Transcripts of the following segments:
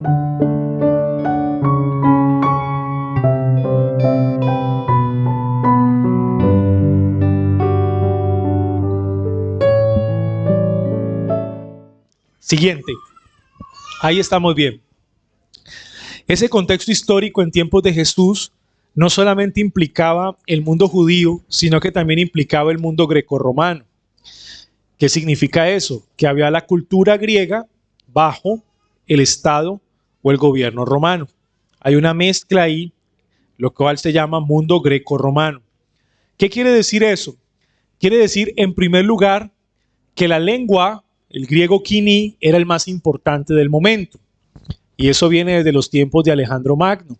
Siguiente. Ahí estamos bien. Ese contexto histórico en tiempos de Jesús no solamente implicaba el mundo judío, sino que también implicaba el mundo grecorromano. ¿Qué significa eso? Que había la cultura griega bajo el Estado o el gobierno romano. Hay una mezcla ahí, lo cual se llama mundo grecorromano. ¿Qué quiere decir eso? Quiere decir, en primer lugar, que la lengua, el griego quini, era el más importante del momento. Y eso viene desde los tiempos de Alejandro Magno.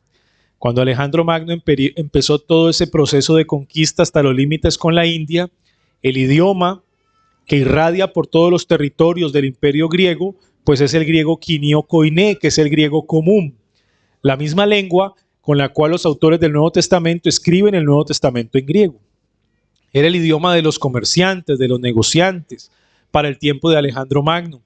Cuando Alejandro Magno empezó todo ese proceso de conquista hasta los límites con la India, el idioma que irradia por todos los territorios del imperio griego, pues es el griego quinio koiné, que es el griego común. La misma lengua con la cual los autores del Nuevo Testamento escriben el Nuevo Testamento en griego. Era el idioma de los comerciantes, de los negociantes, para el tiempo de Alejandro Magno.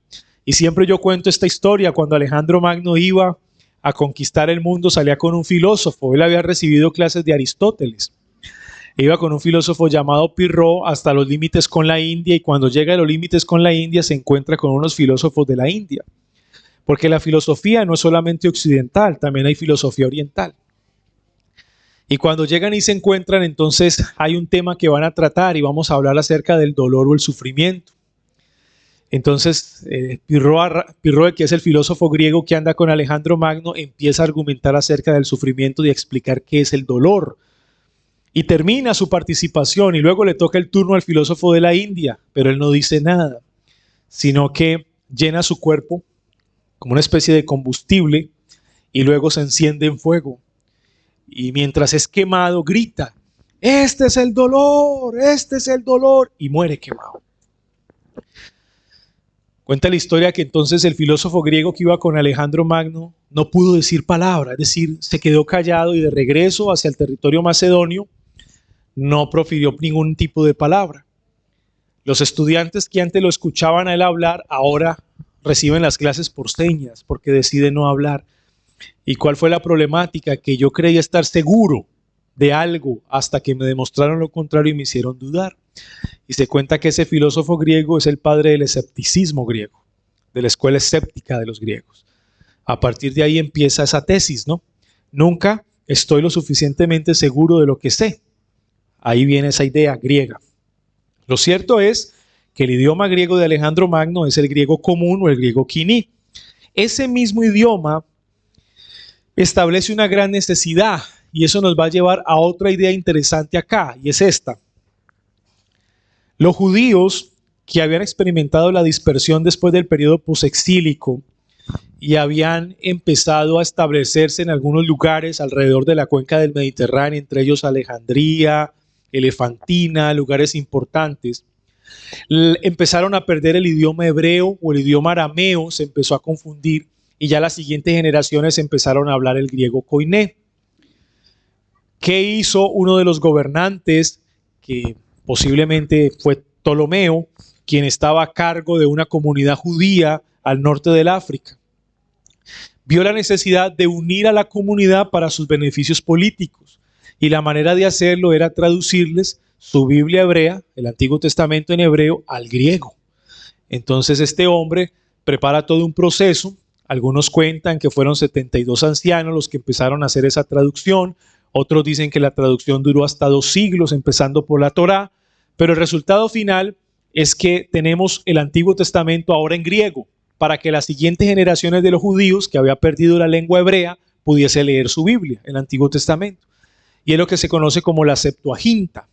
Y siempre yo cuento esta historia, cuando Alejandro Magno iba a conquistar el mundo, salía con un filósofo. Él había recibido clases de Aristóteles. Iba con un filósofo llamado Pirro hasta los límites con la India, y cuando llega a los límites con la India se encuentra con unos filósofos de la India. Porque la filosofía no es solamente occidental, también hay filosofía oriental. Y cuando llegan y se encuentran, entonces hay un tema que van a tratar y vamos a hablar acerca del dolor o el sufrimiento. Entonces, Pirro, que es el filósofo griego que anda con Alejandro Magno, empieza a argumentar acerca del sufrimiento y a explicar qué es el dolor. Y termina su participación y luego le toca el turno al filósofo de la India, pero él no dice nada, sino que llena su cuerpo como una especie de combustible y luego se enciende en fuego. Y mientras es quemado, grita, este es el dolor, y muere quemado. Cuenta la historia que entonces el filósofo griego que iba con Alejandro Magno no pudo decir palabra, es decir, se quedó callado y de regreso hacia el territorio macedonio no profirió ningún tipo de palabra. Los estudiantes que antes lo escuchaban a él hablar, ahora reciben las clases por señas porque deciden no hablar. ¿Y cuál fue la problemática? Que yo creía estar seguro de algo hasta que me demostraron lo contrario y me hicieron dudar. Y se cuenta que ese filósofo griego es el padre del escepticismo griego, de la escuela escéptica de los griegos. A partir de ahí empieza esa tesis, ¿no? Nunca estoy lo suficientemente seguro de lo que sé. Ahí viene esa idea griega. Lo cierto es que el idioma griego de Alejandro Magno es el griego común o el griego quini. Ese mismo idioma establece una gran necesidad y eso nos va a llevar a otra idea interesante acá, y es esta. Los judíos que habían experimentado la dispersión después del periodo posexílico y habían empezado a establecerse en algunos lugares alrededor de la cuenca del Mediterráneo, entre ellos Alejandría, Elefantina, lugares importantes, empezaron a perder el idioma hebreo o el idioma arameo, se empezó a confundir y ya las siguientes generaciones empezaron a hablar el griego koiné. ¿Qué hizo uno de los gobernantes, que posiblemente fue Ptolomeo, quien estaba a cargo de una comunidad judía al norte del África? Vio la necesidad de unir a la comunidad para sus beneficios políticos y la manera de hacerlo era traducirles su Biblia hebrea, el Antiguo Testamento en hebreo, al griego. Entonces este hombre prepara todo un proceso. Algunos cuentan que fueron 72 ancianos los que empezaron a hacer esa traducción. Otros dicen que la traducción duró hasta 2 siglos, empezando por la Torá. Pero el resultado final es que tenemos el Antiguo Testamento ahora en griego, para que las siguientes generaciones de los judíos que había perdido la lengua hebrea pudiese leer su Biblia, el Antiguo Testamento. Y es lo que se conoce como la Septuaginta.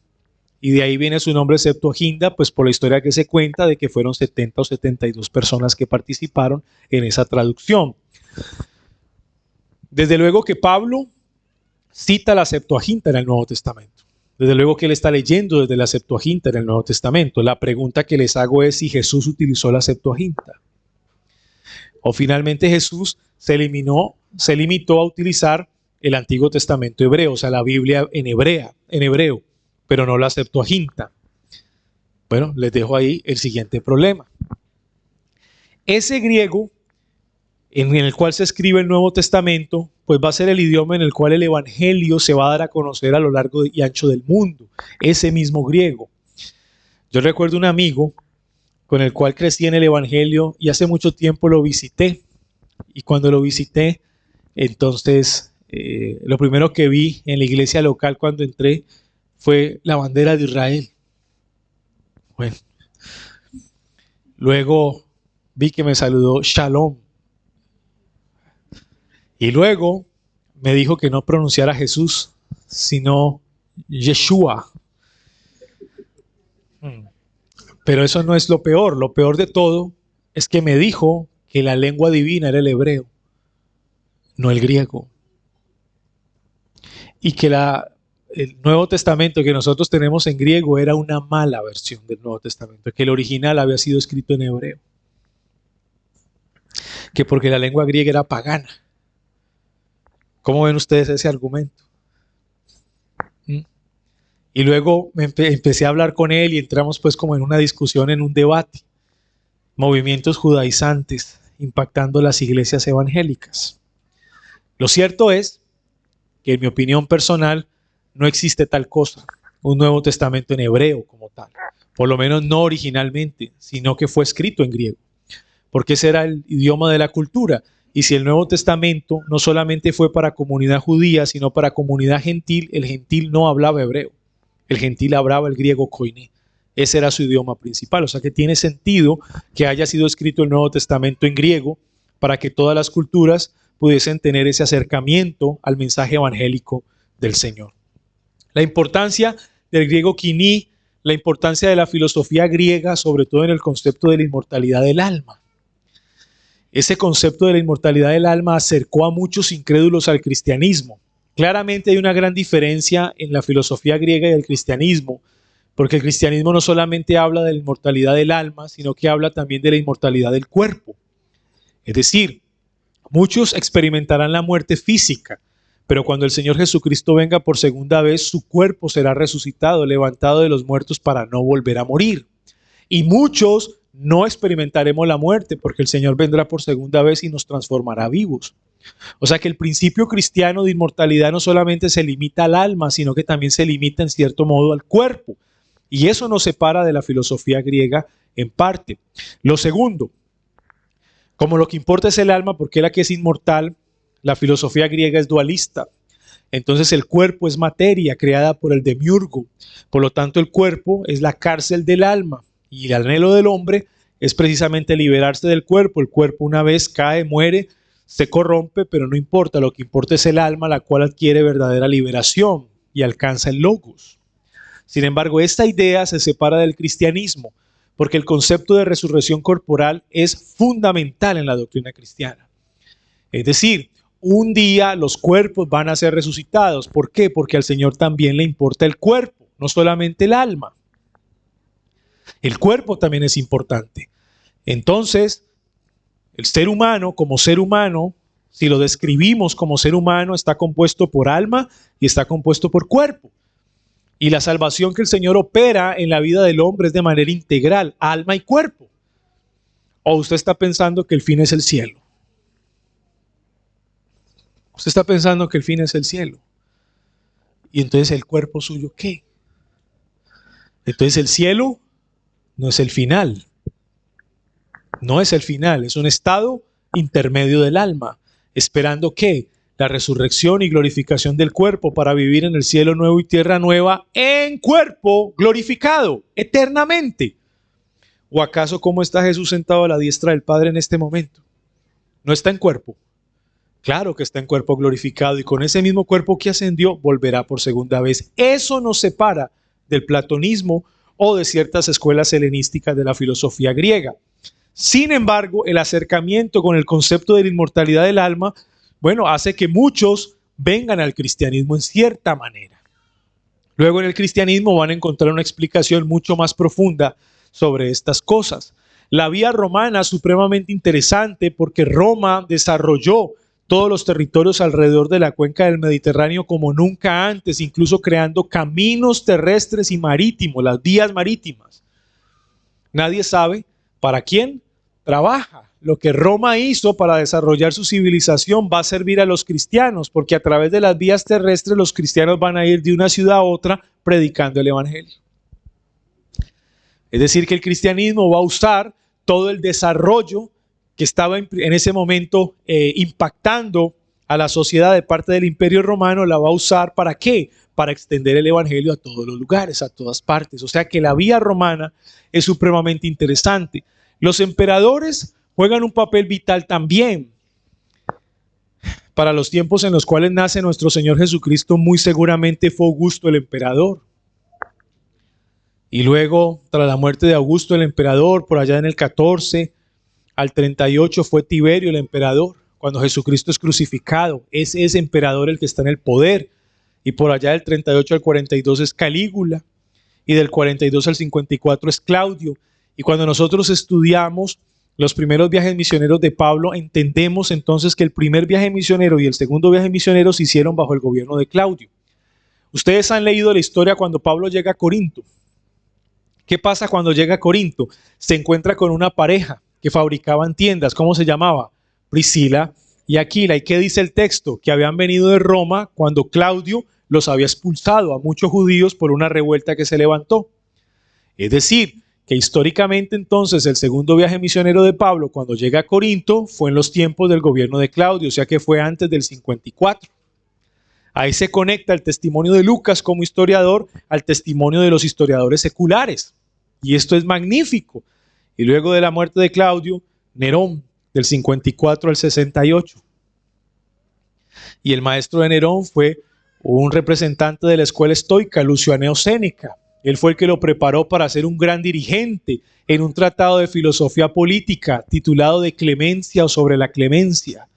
Y de ahí viene su nombre Septuaginta, pues por la historia que se cuenta de que fueron 70 o 72 personas que participaron en esa traducción. Desde luego que Pablo cita la Septuaginta en el Nuevo Testamento. Desde luego que él está leyendo desde la Septuaginta en el Nuevo Testamento. La pregunta que les hago es si Jesús utilizó la Septuaginta. O finalmente Jesús se limitó a utilizar el Antiguo Testamento hebreo, o sea, la Biblia en hebreo, pero no la Septuaginta. Bueno, les dejo ahí el siguiente problema. Ese griego en el cual se escribe el Nuevo Testamento, pues va a ser el idioma en el cual el Evangelio se va a dar a conocer a lo largo y ancho del mundo, ese mismo griego. Yo recuerdo un amigo con el cual crecí en el Evangelio y hace mucho tiempo lo visité. Y cuando lo visité, entonces lo primero que vi en la iglesia local cuando entré fue la bandera de Israel. Bueno, luego vi que me saludó Shalom. Y luego me dijo que no pronunciara Jesús, sino Yeshua. Pero eso no es lo peor. Lo peor de todo es que me dijo que la lengua divina era el hebreo, no el griego. Y que el Nuevo Testamento que nosotros tenemos en griego era una mala versión del Nuevo Testamento, que el original había sido escrito en hebreo. Que porque la lengua griega era pagana. ¿Cómo ven ustedes ese argumento? Y luego empecé a hablar con él y entramos pues como en una discusión, en un debate. Movimientos judaizantes impactando las iglesias evangélicas. Lo cierto es que en mi opinión personal no existe tal cosa, un Nuevo Testamento en hebreo como tal. Por lo menos no originalmente, sino que fue escrito en griego. Porque ese era el idioma de la cultura. Y si el Nuevo Testamento no solamente fue para comunidad judía, sino para comunidad gentil, el gentil no hablaba hebreo. El gentil hablaba el griego koiné. Ese era su idioma principal. O sea que tiene sentido que haya sido escrito el Nuevo Testamento en griego para que todas las culturas pudiesen tener ese acercamiento al mensaje evangélico del Señor. La importancia del griego kiní, la importancia de la filosofía griega, sobre todo en el concepto de la inmortalidad del alma. Ese concepto de la inmortalidad del alma acercó a muchos incrédulos al cristianismo. Claramente hay una gran diferencia en la filosofía griega y el cristianismo, porque el cristianismo no solamente habla de la inmortalidad del alma, sino que habla también de la inmortalidad del cuerpo. Es decir, muchos experimentarán la muerte física, pero cuando el Señor Jesucristo venga por segunda vez, su cuerpo será resucitado, levantado de los muertos para no volver a morir. Y muchos no experimentaremos la muerte porque el Señor vendrá por segunda vez y nos transformará vivos. O sea que el principio cristiano de inmortalidad no solamente se limita al alma, sino que también se limita en cierto modo al cuerpo. Y eso nos separa de la filosofía griega en parte. Lo segundo, como lo que importa es el alma porque es la que es inmortal, la filosofía griega es dualista. Entonces el cuerpo es materia creada por el demiurgo. Por lo tanto el cuerpo es la cárcel del alma. Y el anhelo del hombre es precisamente liberarse del cuerpo. El cuerpo una vez cae, muere, se corrompe, pero no importa. Lo que importa es el alma, la cual adquiere verdadera liberación y alcanza el logos. Sin embargo, esta idea se separa del cristianismo, porque el concepto de resurrección corporal es fundamental en la doctrina cristiana. Es decir, un día los cuerpos van a ser resucitados. ¿Por qué? Porque al Señor también le importa el cuerpo, no solamente el alma. El cuerpo también es importante. Entonces, el ser humano, como ser humano, si lo describimos como ser humano, está compuesto por alma y está compuesto por cuerpo. Y la salvación que el Señor opera en la vida del hombre es de manera integral, alma y cuerpo. ¿O usted está pensando que el fin es el cielo? Usted está pensando que el fin es el cielo. Y entonces el cuerpo suyo, ¿qué? Entonces el cielo no es el final. No es el final, es un estado intermedio del alma, esperando ¿qué? La resurrección y glorificación del cuerpo para vivir en el cielo nuevo y tierra nueva en cuerpo glorificado eternamente. ¿O acaso cómo está Jesús sentado a la diestra del Padre en este momento? ¿No está en cuerpo? Claro que está en cuerpo glorificado y con ese mismo cuerpo que ascendió volverá por segunda vez. Eso nos separa del platonismo o de ciertas escuelas helenísticas de la filosofía griega. Sin embargo, el acercamiento con el concepto de la inmortalidad del alma, bueno, hace que muchos vengan al cristianismo en cierta manera. Luego en el cristianismo van a encontrar una explicación mucho más profunda sobre estas cosas. La vía romana es supremamente interesante porque Roma desarrolló todos los territorios alrededor de la cuenca del Mediterráneo como nunca antes, incluso creando caminos terrestres y marítimos, las vías marítimas. Nadie sabe para quién trabaja lo que Roma hizo para desarrollar su civilización va a servir a los cristianos, porque a través de las vías terrestres los cristianos van a ir de una ciudad a otra predicando el evangelio. Es decir, que el cristianismo va a usar todo el desarrollo que estaba en ese momento impactando a la sociedad de parte del Imperio Romano, la va a usar ¿para qué? Para extender el evangelio a todos los lugares, a todas partes. O sea que la vía romana es supremamente interesante. Los emperadores juegan un papel vital también para los tiempos en los cuales nace nuestro Señor Jesucristo. Muy seguramente fue Augusto el emperador. Y luego, tras la muerte de Augusto el emperador, por allá en el 14 al 38 fue Tiberio el emperador. Cuando Jesucristo es crucificado, es ese emperador el que está en el poder. Y por allá del 38 al 42 es Calígula. Y del 42 al 54 es Claudio. Y cuando nosotros estudiamos los primeros viajes misioneros de Pablo, entendemos entonces que el primer viaje misionero y el segundo viaje misionero se hicieron bajo el gobierno de Claudio. Ustedes han leído la historia cuando Pablo llega a Corinto. ¿Qué pasa cuando llega a Corinto? Se encuentra con una pareja que fabricaban tiendas. ¿Cómo se llamaba? Priscila y Aquila. ¿Y qué dice el texto? Que habían venido de Roma cuando Claudio los había expulsado a muchos judíos por una revuelta que se levantó. Es decir, que históricamente entonces el segundo viaje misionero de Pablo cuando llega a Corinto fue en los tiempos del gobierno de Claudio, o sea que fue antes del 54. Ahí se conecta el testimonio de Lucas como historiador al testimonio de los historiadores seculares. Y esto es magnífico. Y luego de la muerte de Claudio, Nerón, del 54 al 68. Y el maestro de Nerón fue un representante de la escuela estoica, Lucio Aneo Séneca. Él fue el que lo preparó para ser un gran dirigente en un tratado de filosofía política titulado De Clemencia o sobre la clemencia.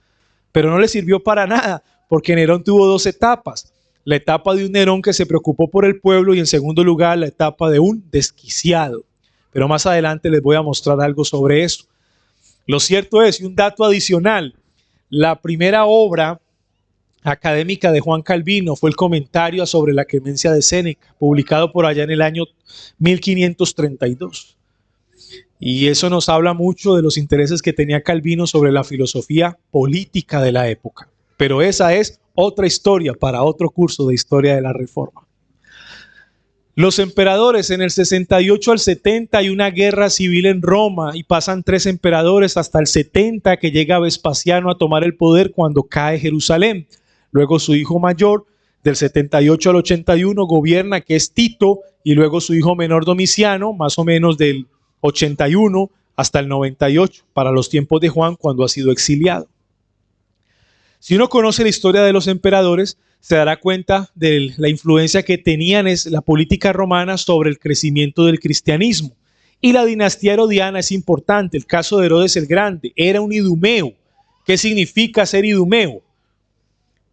Pero no le sirvió para nada, porque Nerón tuvo dos etapas. La etapa de un Nerón que se preocupó por el pueblo y en segundo lugar la etapa de un desquiciado. Pero más adelante les voy a mostrar algo sobre eso. Lo cierto es, y un dato adicional, la primera obra académica de Juan Calvino fue el comentario sobre la clemencia de Séneca, publicado por allá en el año 1532. Y eso nos habla mucho de los intereses que tenía Calvino sobre la filosofía política de la época. Pero esa es otra historia para otro curso de historia de la Reforma. Los emperadores en el 68 al 70 hay una guerra civil en Roma y pasan 3 emperadores hasta el 70 que llega Vespasiano a tomar el poder cuando cae Jerusalén. Luego su hijo mayor del 78 al 81 gobierna, que es Tito, y luego su hijo menor Domiciano, más o menos del 81 hasta el 98, para los tiempos de Juan cuando ha sido exiliado. Si uno conoce la historia de los emperadores, se dará cuenta de la influencia que tenían la política romana sobre el crecimiento del cristianismo. Y la dinastía herodiana es importante. El caso de Herodes el Grande era un idumeo. ¿Qué significa ser idumeo?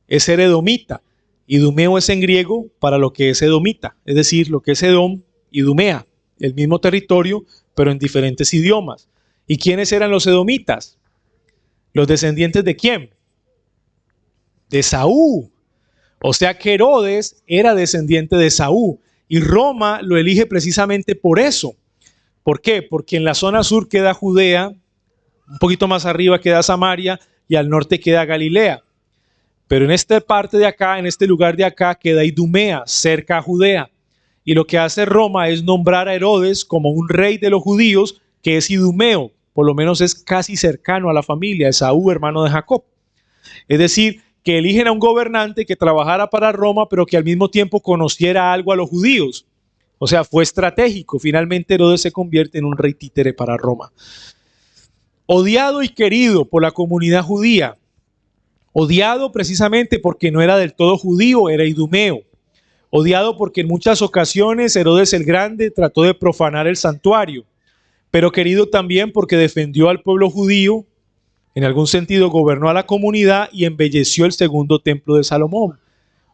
Es ser edomita. Idumeo es en griego para lo que es edomita, es decir, lo que es Edom, Idumea, el mismo territorio, pero en diferentes idiomas. ¿Y quiénes eran los edomitas? ¿Los descendientes de quién? De Saúl. O sea que Herodes era descendiente de Saúl y Roma lo elige precisamente por eso. ¿Por qué? Porque en la zona sur queda Judea, un poquito más arriba queda Samaria y al norte queda Galilea. Pero en esta parte de acá, en este lugar de acá, queda Idumea, cerca a Judea. Y lo que hace Roma es nombrar a Herodes como un rey de los judíos, que es idumeo, por lo menos es casi cercano a la familia de Saúl, hermano de Jacob. Es decir, que eligen a un gobernante que trabajara para Roma, pero que al mismo tiempo conociera algo a los judíos. O sea, fue estratégico. Finalmente Herodes se convierte en un rey títere para Roma. Odiado y querido por la comunidad judía. Odiado precisamente porque no era del todo judío, era idumeo. Odiado porque en muchas ocasiones Herodes el Grande trató de profanar el santuario. Pero querido también porque defendió al pueblo judío. En algún sentido gobernó a la comunidad y embelleció el segundo templo de Salomón.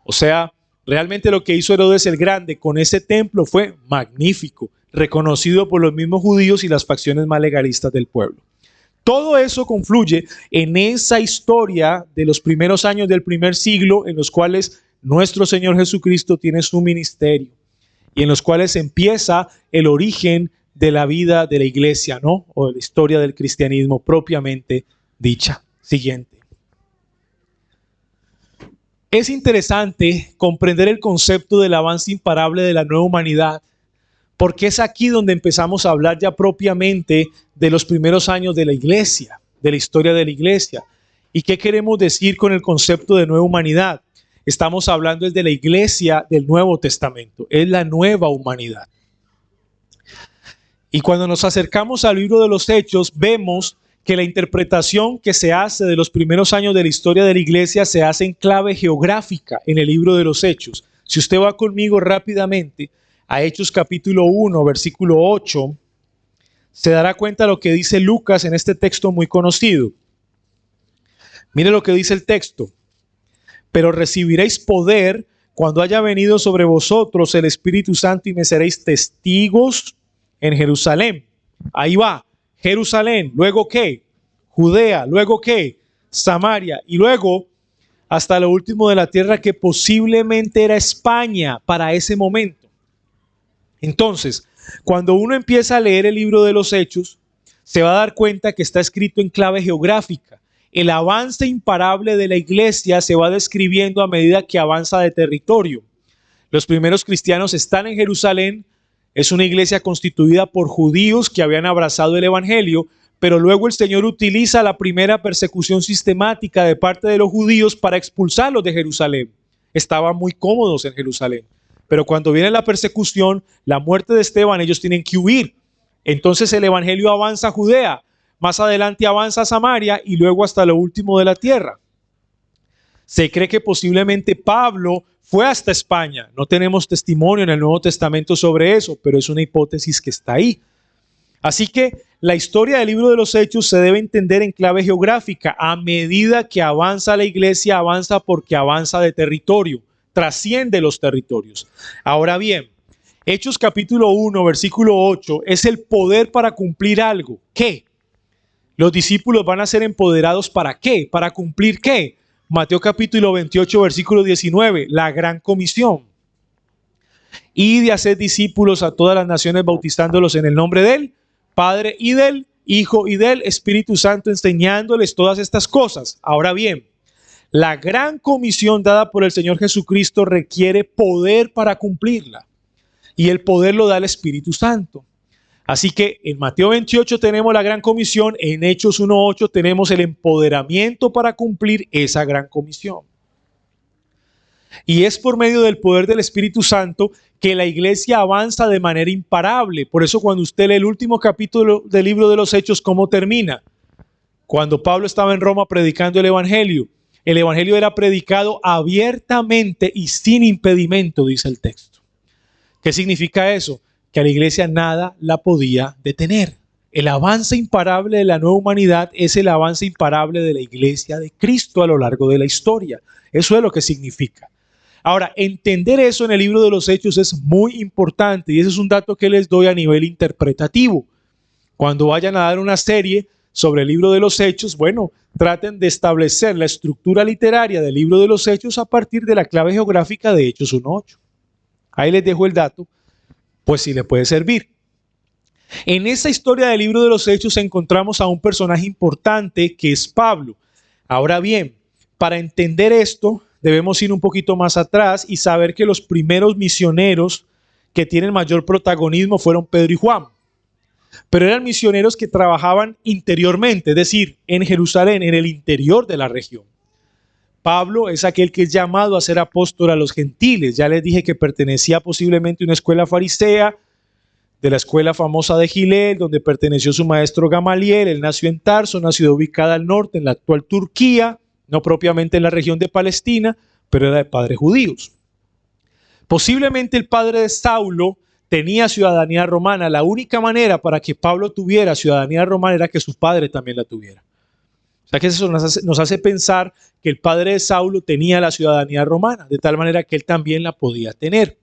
O sea, realmente lo que hizo Herodes el Grande con ese templo fue magnífico, reconocido por los mismos judíos y las facciones más legalistas del pueblo. Todo eso confluye en esa historia de los primeros años del primer siglo en los cuales nuestro Señor Jesucristo tiene su ministerio y en los cuales empieza el origen de la vida de la iglesia, ¿no? O de la historia del cristianismo propiamente dicha. Siguiente. Es interesante comprender el concepto del avance imparable de la nueva humanidad, porque es aquí donde empezamos a hablar ya propiamente de los primeros años de la iglesia, de la historia de la iglesia. ¿Y qué queremos decir con el concepto de nueva humanidad? Estamos hablando de la iglesia del Nuevo Testamento, es la nueva humanidad. Y cuando nos acercamos al libro de los Hechos, vemos que la interpretación que se hace de los primeros años de la historia de la iglesia se hace en clave geográfica en el libro de los Hechos. Si usted va conmigo rápidamente a Hechos capítulo 1, versículo 8, se dará cuenta de lo que dice Lucas en este texto muy conocido. Mire lo que dice el texto. Pero recibiréis poder cuando haya venido sobre vosotros el Espíritu Santo y me seréis testigos en Jerusalén. Ahí va. Jerusalén, luego ¿qué? Judea, luego ¿qué? Samaria, y luego hasta lo último de la tierra, que posiblemente era España para ese momento. Entonces, cuando uno empieza a leer el libro de los Hechos, se va a dar cuenta que está escrito en clave geográfica. El avance imparable de la iglesia se va describiendo a medida que avanza de territorio. Los primeros cristianos están en Jerusalén. Es una iglesia constituida por judíos que habían abrazado el evangelio, pero luego el Señor utiliza la primera persecución sistemática de parte de los judíos para expulsarlos de Jerusalén. Estaban muy cómodos en Jerusalén, pero cuando viene la persecución, la muerte de Esteban, ellos tienen que huir. Entonces el evangelio avanza a Judea, más adelante avanza a Samaria y luego hasta lo último de la tierra. Se cree que posiblemente Pablo fue hasta España. No tenemos testimonio en el Nuevo Testamento sobre eso, pero es una hipótesis que está ahí. Así que la historia del libro de los Hechos se debe entender en clave geográfica. A medida que avanza la iglesia, avanza porque avanza de territorio, trasciende los territorios. Ahora bien, Hechos capítulo 1, versículo 8, es el poder para cumplir algo. ¿Qué? Los discípulos van a ser empoderados ¿para qué? ¿Para cumplir qué? Mateo capítulo 28, versículo 19, la gran comisión. Y de hacer discípulos a todas las naciones, bautizándolos en el nombre del Padre y del Hijo y del Espíritu Santo, enseñándoles todas estas cosas. Ahora bien, la gran comisión dada por el Señor Jesucristo requiere poder para cumplirla. Y el poder lo da el Espíritu Santo. Así que en Mateo 28 tenemos la gran comisión, en Hechos 1:8 tenemos el empoderamiento para cumplir esa gran comisión. Y es por medio del poder del Espíritu Santo que la iglesia avanza de manera imparable. Por eso cuando usted lee el último capítulo del libro de los Hechos, ¿cómo termina? Cuando Pablo estaba en Roma predicando el evangelio era predicado abiertamente y sin impedimento, dice el texto. ¿Qué significa eso? Que a la iglesia nada la podía detener. El avance imparable de la nueva humanidad es el avance imparable de la iglesia de Cristo a lo largo de la historia. Eso es lo que significa. Ahora, entender eso en el libro de los Hechos es muy importante y ese es un dato que les doy a nivel interpretativo. Cuando vayan a dar una serie sobre el libro de los Hechos, bueno, traten de establecer la estructura literaria del libro de los Hechos a partir de la clave geográfica de Hechos 1:8. Ahí les dejo el dato, pues si le puede servir. En esa historia del libro de los Hechos encontramos a un personaje importante que es Pablo. Ahora bien, para entender esto debemos ir un poquito más atrás y saber que los primeros misioneros que tienen mayor protagonismo fueron Pedro y Juan. Pero eran misioneros que trabajaban interiormente, es decir, en Jerusalén, en el interior de la región. Pablo es aquel que es llamado a ser apóstol a los gentiles. Ya les dije que pertenecía posiblemente a una escuela farisea, de la escuela famosa de Gilel, donde perteneció su maestro Gamaliel. Él nació en Tarso, una ciudad ubicada al norte, en la actual Turquía, no propiamente en la región de Palestina, pero era de padres judíos. Posiblemente el padre de Saulo tenía ciudadanía romana. La única manera para que Pablo tuviera ciudadanía romana era que su padre también la tuviera. O sea que eso nos hace pensar que el padre de Saulo tenía la ciudadanía romana, de tal manera que él también la podía tener.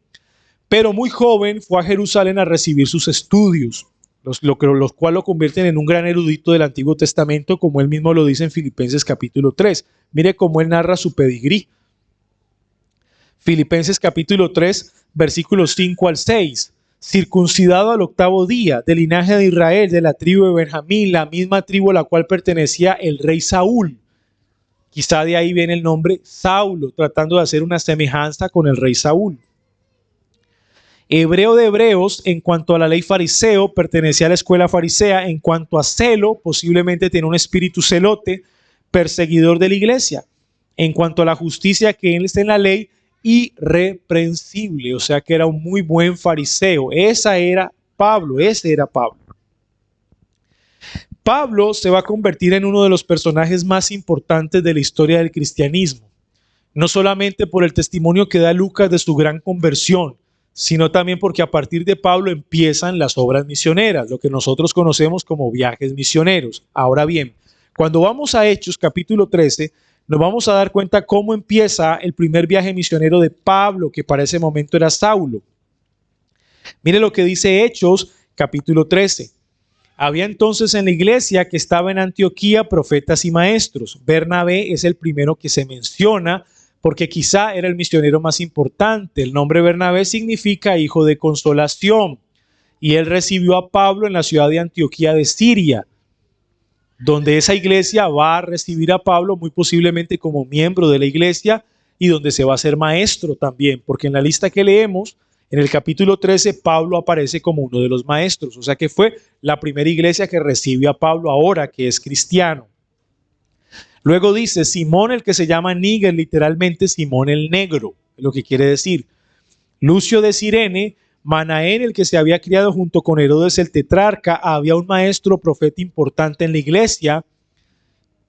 Pero muy joven fue a Jerusalén a recibir sus estudios, los cuales lo convierten en un gran erudito del Antiguo Testamento, como él mismo lo dice en Filipenses capítulo 3. Mire cómo él narra su pedigrí. Filipenses capítulo 3, versículos 5 al 6. circuncidado al 8º día, del linaje de Israel, de la tribu de Benjamín, la misma tribu a la cual pertenecía el rey Saúl. Quizá de ahí viene el nombre Saulo, tratando de hacer una semejanza con el rey Saúl. Hebreo de hebreos, en cuanto a la ley fariseo, pertenecía a la escuela farisea. En cuanto a celo, posiblemente tenía un espíritu celote, perseguidor de la iglesia. En cuanto a la justicia que él está en la ley, irreprensible, o sea que era un muy buen fariseo. Ese era Pablo. Pablo se va a convertir en uno de los personajes más importantes de la historia del cristianismo, no solamente por el testimonio que da Lucas de su gran conversión, sino también porque a partir de Pablo empiezan las obras misioneras, lo que nosotros conocemos como viajes misioneros. Ahora bien, cuando vamos a Hechos capítulo 13, nos vamos a dar cuenta cómo empieza el primer viaje misionero de Pablo, que para ese momento era Saulo. Mire lo que dice Hechos capítulo 13. Había entonces en la iglesia que estaba en Antioquía profetas y maestros. Bernabé es el primero que se menciona porque quizá era el misionero más importante. El nombre Bernabé significa hijo de consolación. Y él recibió a Pablo en la ciudad de Antioquía de Siria, donde esa iglesia va a recibir a Pablo muy posiblemente como miembro de la iglesia y donde se va a hacer maestro también, porque en la lista que leemos, en el capítulo 13, Pablo aparece como uno de los maestros, o sea que fue la primera iglesia que recibió a Pablo ahora que es cristiano. Luego dice, Simón el que se llama Níger, literalmente Simón el Negro, es lo que quiere decir. Lucio de Cirene, Manaén el que se había criado junto con Herodes el tetrarca, había un maestro profeta importante en la iglesia,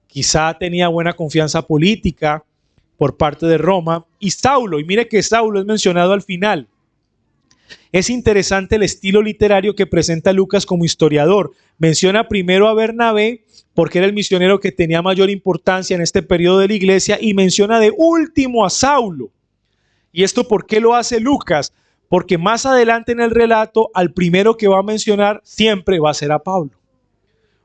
quizá tenía buena confianza política por parte de Roma, y Saulo, y mire que Saulo es mencionado al final. Es interesante el estilo literario que presenta Lucas como historiador. Menciona primero a Bernabé, porque era el misionero que tenía mayor importancia en este periodo de la iglesia, y menciona de último a Saulo. ¿Y esto por qué lo hace Lucas? Porque más adelante en el relato, al primero que va a mencionar siempre va a ser a Pablo.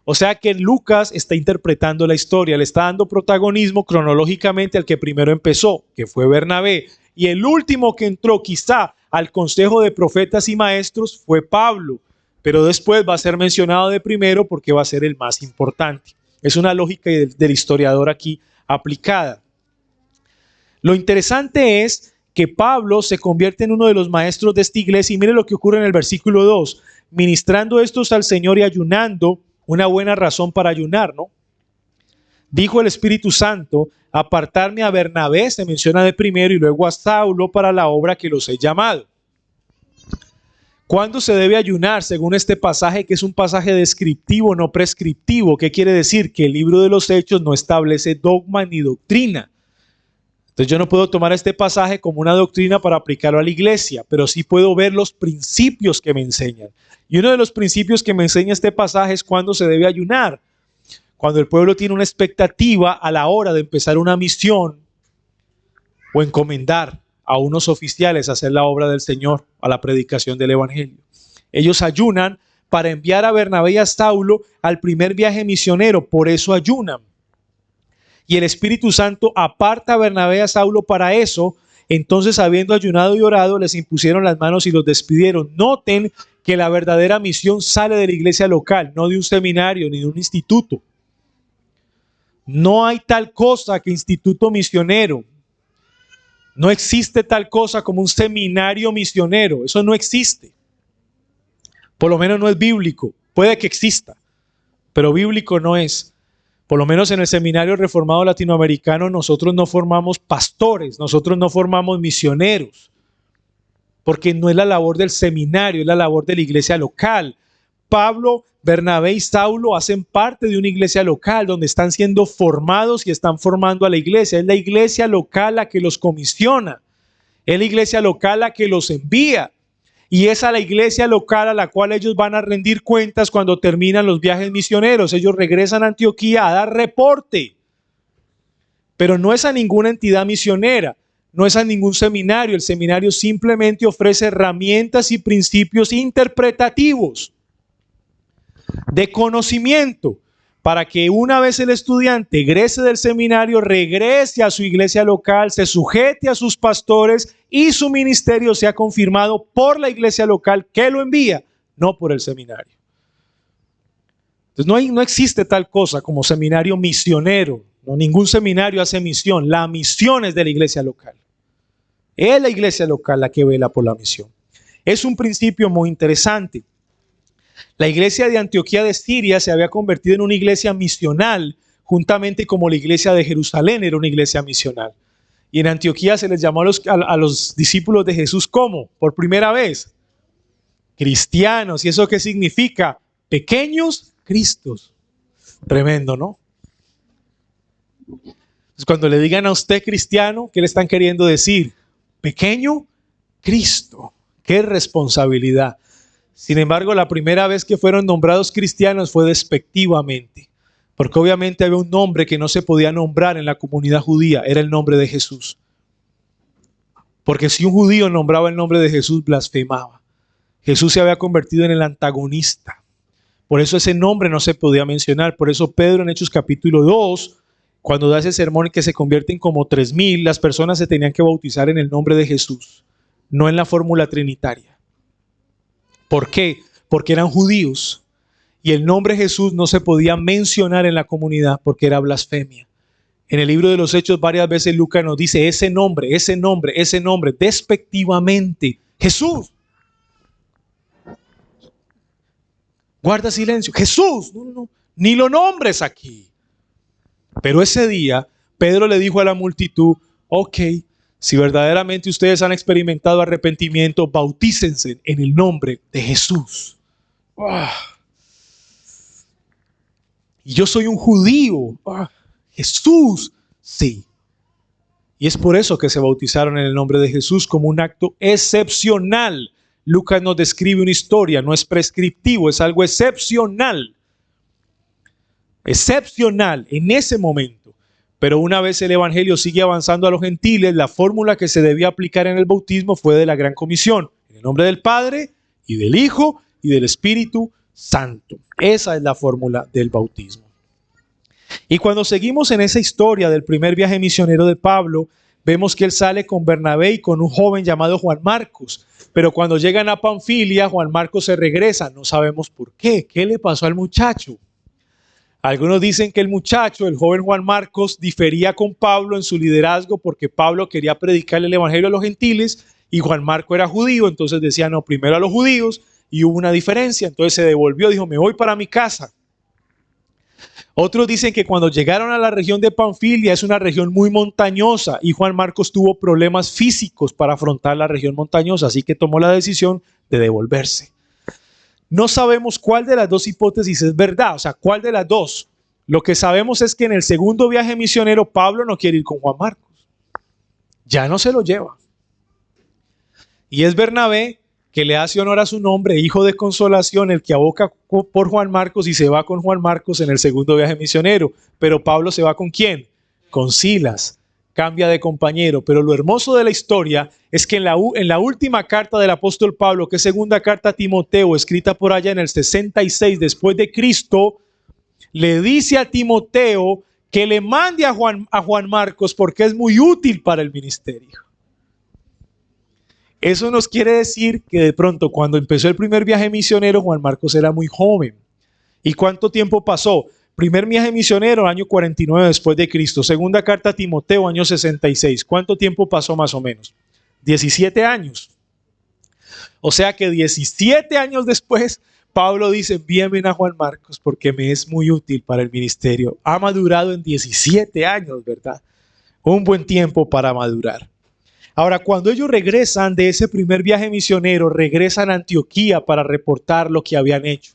O sea que Lucas está interpretando la historia, le está dando protagonismo cronológicamente al que primero empezó, que fue Bernabé. Y el último que entró quizá al consejo de profetas y maestros fue Pablo, pero después va a ser mencionado de primero porque va a ser el más importante. Es una lógica del historiador aquí aplicada. Lo interesante es que Pablo se convierte en uno de los maestros de esta iglesia y mire lo que ocurre en el versículo 2, ministrando estos al Señor y ayunando, una buena razón para ayunar, ¿no? Dijo el Espíritu Santo, apartarme a Bernabé, se menciona de primero, y luego a Saulo para la obra que los he llamado. ¿Cuándo se debe ayunar? Según este pasaje, que es un pasaje descriptivo, no prescriptivo. ¿Qué quiere decir? Que el libro de los Hechos no establece dogma ni doctrina. Entonces yo no puedo tomar este pasaje como una doctrina para aplicarlo a la iglesia, pero sí puedo ver los principios que me enseñan. Y uno de los principios que me enseña este pasaje es cuándo se debe ayunar. Cuando el pueblo tiene una expectativa a la hora de empezar una misión o encomendar a unos oficiales a hacer la obra del Señor, a la predicación del Evangelio. Ellos ayunan para enviar a Bernabé y a Saulo al primer viaje misionero, por eso ayunan. Y el Espíritu Santo aparta a Bernabé y a Saulo para eso. Entonces, habiendo ayunado y orado, les impusieron las manos y los despidieron. Noten que la verdadera misión sale de la iglesia local, no de un seminario ni de un instituto. No hay tal cosa que instituto misionero. No existe tal cosa como un seminario misionero. Eso no existe. Por lo menos no es bíblico. Puede que exista, pero bíblico no es. Por lo menos en el Seminario Reformado Latinoamericano nosotros no formamos pastores, nosotros no formamos misioneros, porque no es la labor del seminario, es la labor de la iglesia local. Pablo, Bernabé y Saulo hacen parte de una iglesia local donde están siendo formados y están formando a la iglesia. Es la iglesia local la que los comisiona, es la iglesia local la que los envía. Y es a la iglesia local a la cual ellos van a rendir cuentas cuando terminan los viajes misioneros. Ellos regresan a Antioquía a dar reporte. Pero no es a ninguna entidad misionera, no es a ningún seminario. El seminario simplemente ofrece herramientas y principios interpretativos de conocimiento para que una vez el estudiante egrese del seminario, regrese a su iglesia local, se sujete a sus pastores y su ministerio sea confirmado por la iglesia local que lo envía, no por el seminario. Entonces no existe tal cosa como seminario misionero. No, ningún seminario hace misión. La misión es de la iglesia local. Es la iglesia local la que vela por la misión. Es un principio muy interesante. La iglesia de Antioquía de Siria se había convertido en una iglesia misional, juntamente como la iglesia de Jerusalén era una iglesia misional. Y en Antioquía se les llamó a los discípulos de Jesús ¿cómo? Por primera vez, cristianos. ¿Y eso qué significa? Pequeños Cristos. Tremendo, ¿no? Entonces, cuando le digan a usted cristiano, ¿qué le están queriendo decir? Pequeño Cristo. ¡Qué responsabilidad! Sin embargo, la primera vez que fueron nombrados cristianos fue despectivamente, porque obviamente había un nombre que no se podía nombrar en la comunidad judía, era el nombre de Jesús. Porque si un judío nombraba el nombre de Jesús, blasfemaba. Jesús se había convertido en el antagonista. Por eso ese nombre no se podía mencionar. Por eso Pedro en Hechos capítulo 2, cuando da ese sermón que se convierten como 3,000, las personas se tenían que bautizar en el nombre de Jesús, no en la fórmula trinitaria. ¿Por qué? Porque eran judíos y el nombre Jesús no se podía mencionar en la comunidad porque era blasfemia. En el libro de los Hechos varias veces Lucas nos dice ese nombre, despectivamente. Jesús. Guarda silencio. Jesús. No, ni lo nombres aquí. Pero ese día Pedro le dijo a la multitud, ok, si verdaderamente ustedes han experimentado arrepentimiento, bautícense en el nombre de Jesús. Y yo soy un judío. Jesús, sí. Y es por eso que se bautizaron en el nombre de Jesús como un acto excepcional. Lucas nos describe una historia, no es prescriptivo, es algo excepcional. Excepcional en ese momento. Pero una vez el evangelio sigue avanzando a los gentiles, la fórmula que se debía aplicar en el bautismo fue de la gran comisión. En el nombre del Padre y del Hijo y del Espíritu Santo. Esa es la fórmula del bautismo. Y cuando seguimos en esa historia del primer viaje misionero de Pablo, vemos que él sale con Bernabé y con un joven llamado Juan Marcos. Pero cuando llegan a Panfilia, Juan Marcos se regresa. No sabemos por qué. ¿Qué le pasó al muchacho? Algunos dicen que el muchacho, el joven Juan Marcos, difería con Pablo en su liderazgo porque Pablo quería predicarle el evangelio a los gentiles y Juan Marcos era judío, entonces decía no, primero a los judíos y hubo una diferencia, entonces se devolvió, dijo me voy para mi casa. Otros dicen que cuando llegaron a la región de Panfilia es una región muy montañosa y Juan Marcos tuvo problemas físicos para afrontar la región montañosa, así que tomó la decisión de devolverse. No sabemos cuál de las dos hipótesis es verdad, o sea, cuál de las dos. Lo que sabemos es que en el segundo viaje misionero Pablo no quiere ir con Juan Marcos. Ya no se lo lleva. Y es Bernabé que le hace honor a su nombre, hijo de consolación, el que aboca por Juan Marcos y se va con Juan Marcos en el segundo viaje misionero. Pero Pablo se va ¿con quién? Con Silas. Cambia de compañero, pero lo hermoso de la historia es que en la última carta del apóstol Pablo, que es segunda carta a Timoteo, escrita por allá en el 66 después de Cristo, le dice a Timoteo que le mande a Juan Marcos porque es muy útil para el ministerio. Eso nos quiere decir que de pronto cuando empezó el primer viaje misionero, Juan Marcos era muy joven. ¿Y cuánto tiempo pasó? Primer viaje misionero, año 49 después de Cristo. Segunda carta a Timoteo, año 66. ¿Cuánto tiempo pasó más o menos? 17 años. O sea que 17 años después, Pablo dice, envíame a Juan Marcos porque me es muy útil para el ministerio. Ha madurado en 17 años, ¿verdad? Un buen tiempo para madurar. Ahora, cuando ellos regresan de ese primer viaje misionero, regresan a Antioquía para reportar lo que habían hecho.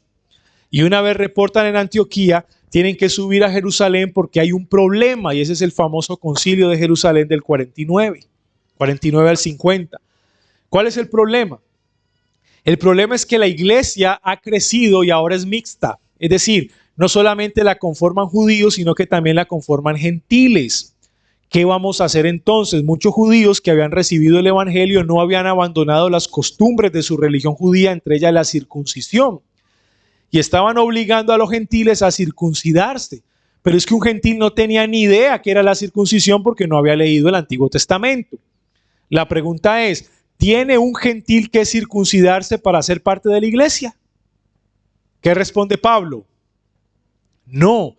Y una vez reportan en Antioquía, tienen que subir a Jerusalén porque hay un problema y ese es el famoso concilio de Jerusalén del 49 al 50. ¿Cuál es el problema? El problema es que la iglesia ha crecido y ahora es mixta. Es decir, no solamente la conforman judíos, sino que también la conforman gentiles. ¿Qué vamos a hacer entonces? Muchos judíos que habían recibido el evangelio no habían abandonado las costumbres de su religión judía, entre ellas la circuncisión. y estaban obligando a los gentiles a circuncidarse. Pero es que un gentil no tenía ni idea qué era la circuncisión porque no había leído el Antiguo Testamento. La pregunta es, ¿tiene un gentil que circuncidarse para ser parte de la iglesia? ¿Qué responde Pablo? No.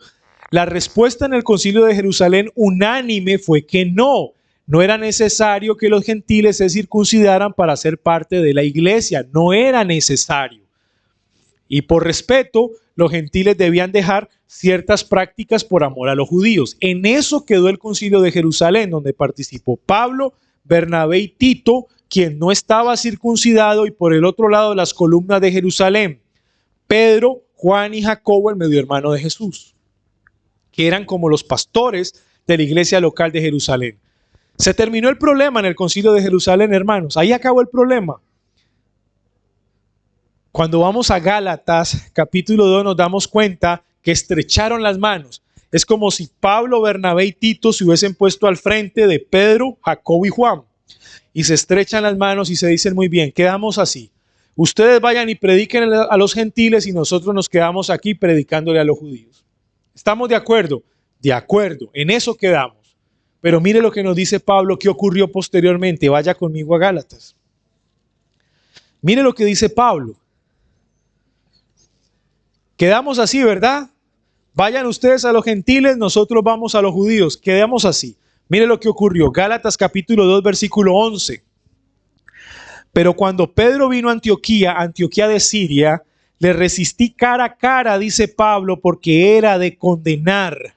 La respuesta en el Concilio de Jerusalén unánime fue que no. No era necesario que los gentiles se circuncidaran para ser parte de la iglesia. No era necesario. Y por respeto, los gentiles debían dejar ciertas prácticas por amor a los judíos. En eso quedó el Concilio de Jerusalén, donde participó Pablo, Bernabé y Tito, quien no estaba circuncidado, y por el otro lado las columnas de Jerusalén, Pedro, Juan y Jacobo, el medio hermano de Jesús, que eran como los pastores de la iglesia local de Jerusalén. Se terminó el problema en el Concilio de Jerusalén, hermanos. Ahí acabó el problema. Cuando vamos a Gálatas, capítulo 2, nos damos cuenta que estrecharon las manos. Es como si Pablo, Bernabé y Tito se hubiesen puesto al frente de Pedro, Jacobo y Juan. Y se estrechan las manos y se dicen muy bien, quedamos así. Ustedes vayan y prediquen a los gentiles y nosotros nos quedamos aquí predicándole a los judíos. ¿Estamos de acuerdo? De acuerdo, en eso quedamos. Pero mire lo que nos dice Pablo, qué ocurrió posteriormente. Vaya conmigo a Gálatas. Mire lo que dice Pablo. Quedamos así, ¿verdad? Vayan ustedes a los gentiles, nosotros vamos a los judíos. Quedamos así. Mire lo que ocurrió. Gálatas capítulo 2, versículo 11. Pero cuando Pedro vino a Antioquía de Siria, le resistí cara a cara, dice Pablo, porque era de condenar.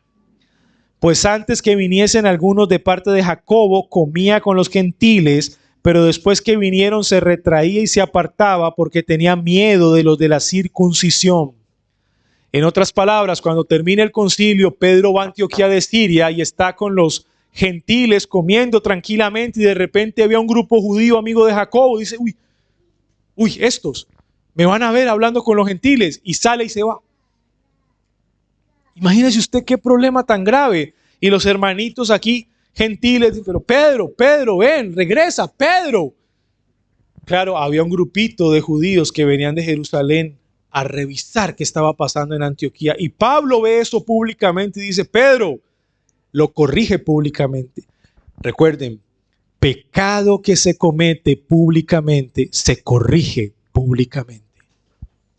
Pues antes que viniesen algunos de parte de Jacobo, comía con los gentiles, pero después que vinieron se retraía y se apartaba porque tenía miedo de los de la circuncisión. En otras palabras, cuando termina el concilio, Pedro va a Antioquía de Siria y está con los gentiles comiendo tranquilamente y de repente había un grupo judío amigo de Jacobo. Dice, estos me van a ver hablando con los gentiles, y sale y se va. Imagínese usted qué problema tan grave. Y los hermanitos aquí, gentiles, pero Pedro, ven, regresa, Pedro. Claro, había un grupito de judíos que venían de Jerusalén a revisar qué estaba pasando en Antioquía. Y Pablo ve eso públicamente y dice, Pedro, lo corrige públicamente. Recuerden, pecado que se comete públicamente se corrige públicamente.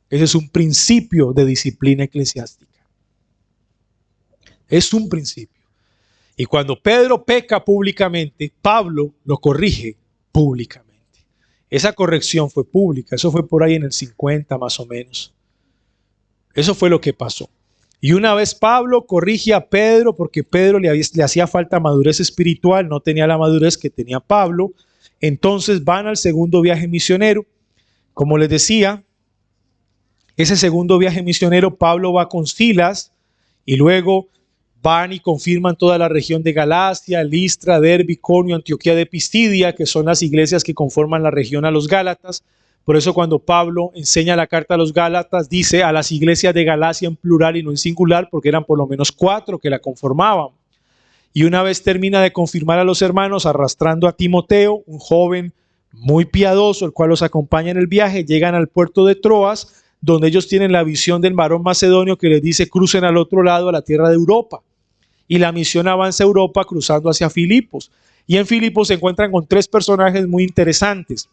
Ese es un principio de disciplina eclesiástica. Es un principio. Y cuando Pedro peca públicamente, Pablo lo corrige públicamente. Esa corrección fue pública. Eso fue por ahí en el 50 más o menos. Eso fue lo que pasó. Y una vez Pablo corrige a Pedro porque Pedro le hacía falta madurez espiritual, no tenía la madurez que tenía Pablo. Entonces van al segundo viaje misionero. Como les decía, ese segundo viaje misionero Pablo va con Silas y luego van y confirman toda la región de Galacia, Listra, Derbe, Iconio, Antioquía de Pisidia, que son las iglesias que conforman la región a los Gálatas. Por eso cuando Pablo enseña la carta a los Gálatas, dice a las iglesias de Galacia en plural y no en singular, porque eran por lo menos 4 que la conformaban. Y una vez termina de confirmar a los hermanos, arrastrando a Timoteo, un joven muy piadoso, el cual los acompaña en el viaje, llegan al puerto de Troas, donde ellos tienen la visión del varón macedonio que les dice crucen al otro lado a la tierra de Europa. Y la misión avanza a Europa cruzando hacia Filipos. Y en Filipos se encuentran con 3 personajes muy interesantes.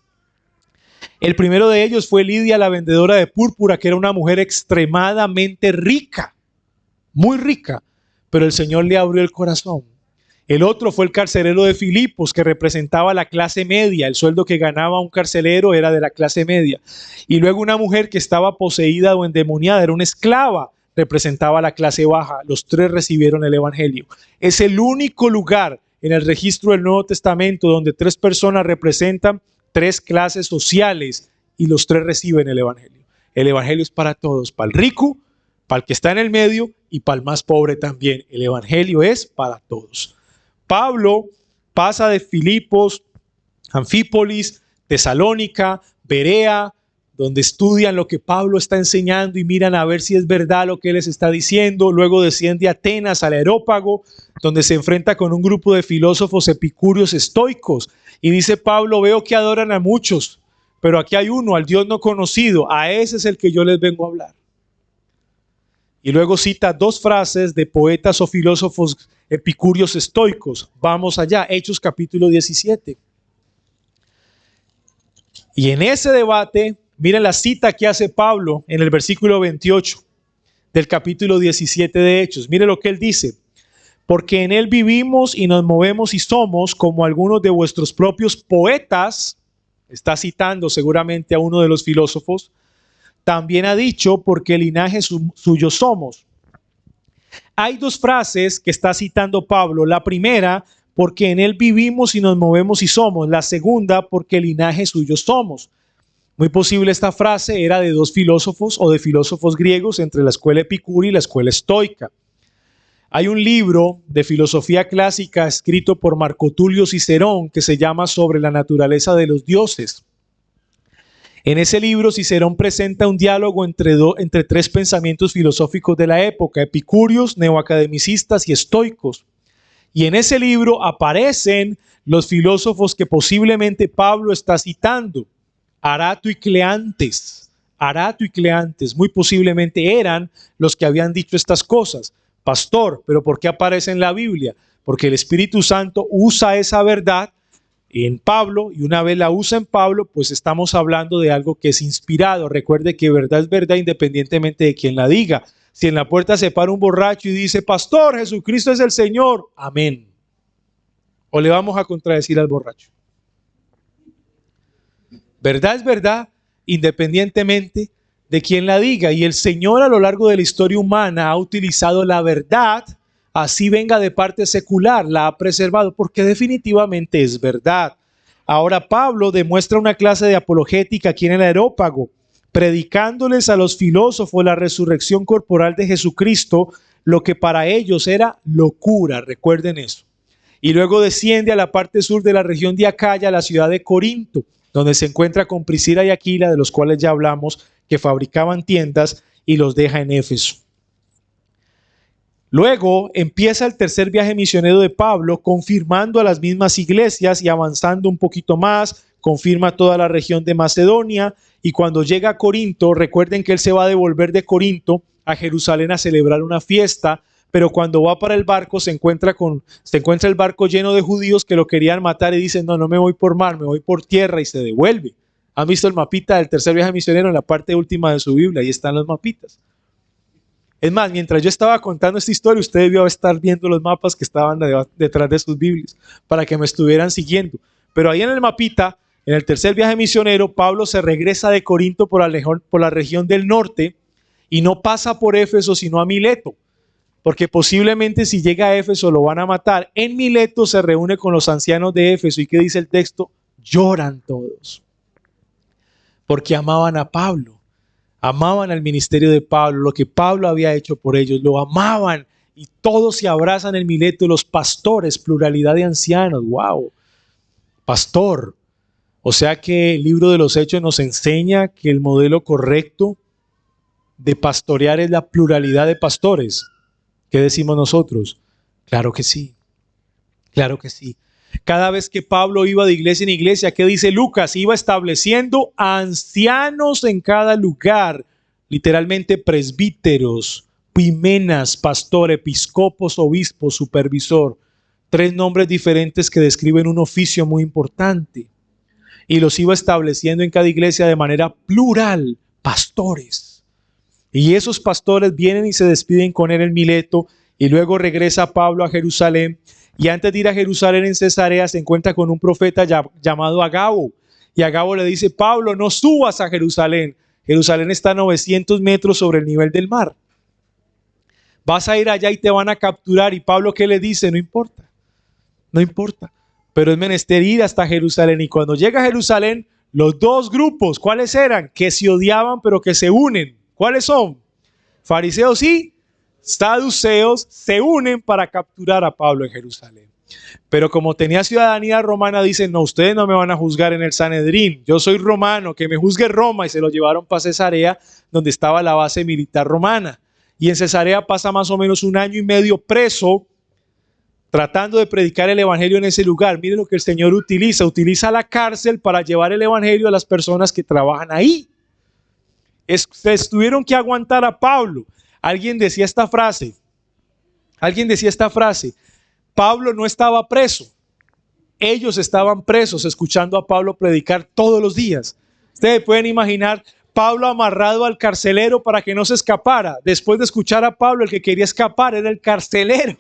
El primero de ellos fue Lidia, la vendedora de púrpura, que era una mujer extremadamente rica, muy rica, pero el Señor le abrió el corazón. El otro fue el carcelero de Filipos, que representaba la clase media. El sueldo que ganaba un carcelero era de la clase media. Y luego una mujer que estaba poseída o endemoniada, era una esclava, representaba la clase baja. Los 3 recibieron el evangelio. Es el único lugar en el registro del Nuevo Testamento donde 3 personas representan 3 clases sociales y los 3 reciben el evangelio. El evangelio es para todos, para el rico, para el que está en el medio y para el más pobre también. El evangelio es para todos. Pablo pasa de Filipos, Anfípolis, Tesalónica, Berea, donde estudian lo que Pablo está enseñando y miran a ver si es verdad lo que él les está diciendo. Luego desciende a Atenas, al Areópago, donde se enfrenta con un grupo de filósofos epicúreos estoicos. Y dice Pablo, veo que adoran a muchos, pero aquí hay uno, al Dios no conocido. A ese es el que yo les vengo a hablar. Y luego cita dos frases de poetas o filósofos epicúreos estoicos. Vamos allá, Hechos capítulo 17. Y en ese debate, miren la cita que hace Pablo en el versículo 28 del capítulo 17 de Hechos. Miren lo que él dice. Porque en él vivimos y nos movemos y somos como algunos de vuestros propios poetas. Está citando seguramente a uno de los filósofos. También ha dicho, porque linaje suyo somos. Hay dos frases que está citando Pablo. La primera, porque en él vivimos y nos movemos y somos. La segunda, porque linaje suyo somos. Muy posible esta frase era de dos filósofos o de filósofos griegos entre la escuela epicúrea y la escuela estoica. Hay un libro de filosofía clásica escrito por Marco Tulio Cicerón que se llama Sobre la naturaleza de los dioses. En ese libro Cicerón presenta un diálogo entre tres pensamientos filosóficos de la época, epicúreos, neoacademicistas y estoicos. Y en ese libro aparecen los filósofos que posiblemente Pablo está citando. Arato y Cleantes. Arato y Cleantes muy posiblemente eran los que habían dicho estas cosas. Pastor, ¿pero por qué aparece en la Biblia? Porque el Espíritu Santo usa esa verdad en Pablo, y una vez la usa en Pablo, pues estamos hablando de algo que es inspirado. Recuerde que verdad es verdad independientemente de quien la diga. Si en la puerta se para un borracho y dice, Pastor, Jesucristo es el Señor, amén. ¿O le vamos a contradecir al borracho? Verdad es verdad independientemente de quien la diga. Y el Señor a lo largo de la historia humana ha utilizado la verdad, así venga de parte secular, la ha preservado porque definitivamente es verdad. Ahora Pablo demuestra una clase de apologética aquí en el Areópago, predicándoles a los filósofos la resurrección corporal de Jesucristo, lo que para ellos era locura, recuerden eso. Y luego desciende a la parte sur de la región de Acaya, la ciudad de Corinto, donde se encuentra con Priscila y Aquila, de los cuales ya hablamos, que fabricaban tiendas, y los deja en Éfeso. Luego empieza el tercer viaje misionero de Pablo, confirmando a las mismas iglesias y avanzando un poquito más, confirma toda la región de Macedonia, y cuando llega a Corinto, recuerden que él se va a devolver de Corinto a Jerusalén a celebrar una fiesta, pero cuando va para el barco se encuentra el barco lleno de judíos que lo querían matar y dicen, no me voy por mar, me voy por tierra, y se devuelve. ¿Han visto el mapita del tercer viaje misionero en la parte última de su Biblia? Ahí están los mapitas. Es más, mientras yo estaba contando esta historia, usted debió estar viendo los mapas que estaban detrás de sus Biblias para que me estuvieran siguiendo. Pero ahí en el mapita, en el tercer viaje misionero, Pablo se regresa de Corinto por la región del norte y no pasa por Éfeso, sino a Mileto, porque posiblemente si llega a Éfeso lo van a matar. En Mileto se reúne con los ancianos de Éfeso y ¿qué dice el texto? Lloran todos, porque amaban a Pablo. Amaban al ministerio de Pablo, lo que Pablo había hecho por ellos, lo amaban y todos se abrazan en Mileto, los pastores, pluralidad de ancianos, wow, pastor. O sea que el libro de los Hechos nos enseña que el modelo correcto de pastorear es la pluralidad de pastores. ¿Qué decimos nosotros? Claro que sí, claro que sí. Cada vez que Pablo iba de iglesia en iglesia, ¿qué dice Lucas? Iba estableciendo ancianos en cada lugar, literalmente presbíteros, pimenas, pastor, episcopos, obispo, supervisor. Tres nombres diferentes que describen un oficio muy importante. Y los iba estableciendo en cada iglesia de manera plural, pastores. Y esos pastores vienen y se despiden con él en Mileto, y luego regresa Pablo a Jerusalén. Y antes de ir a Jerusalén en Cesarea se encuentra con un profeta llamado Agabo. Y Agabo le dice, Pablo, no subas a Jerusalén. Jerusalén está a 900 metros sobre el nivel del mar. Vas a ir allá y te van a capturar. Y Pablo, ¿qué le dice? No importa, no importa. Pero es menester ir hasta Jerusalén. Y cuando llega a Jerusalén, los dos grupos, ¿cuáles eran? Que se odiaban pero que se unen. ¿Cuáles son? Fariseos y saduceos se unen para capturar a Pablo en Jerusalén. Pero como tenía ciudadanía romana, dicen, no, ustedes no me van a juzgar en el Sanedrín. Yo soy romano, que me juzgue Roma. Y se lo llevaron para Cesarea, donde estaba la base militar romana. Y en Cesarea pasa más o menos 1 año y medio preso, tratando de predicar el evangelio en ese lugar. Miren lo que el Señor utiliza la cárcel para llevar el evangelio a las personas que trabajan ahí. Se tuvieron que aguantar a Pablo. Alguien decía esta frase, Pablo no estaba preso, ellos estaban presos escuchando a Pablo predicar todos los días. Ustedes pueden imaginar Pablo amarrado al carcelero para que no se escapara. Después de escuchar a Pablo, el que quería escapar era el carcelero.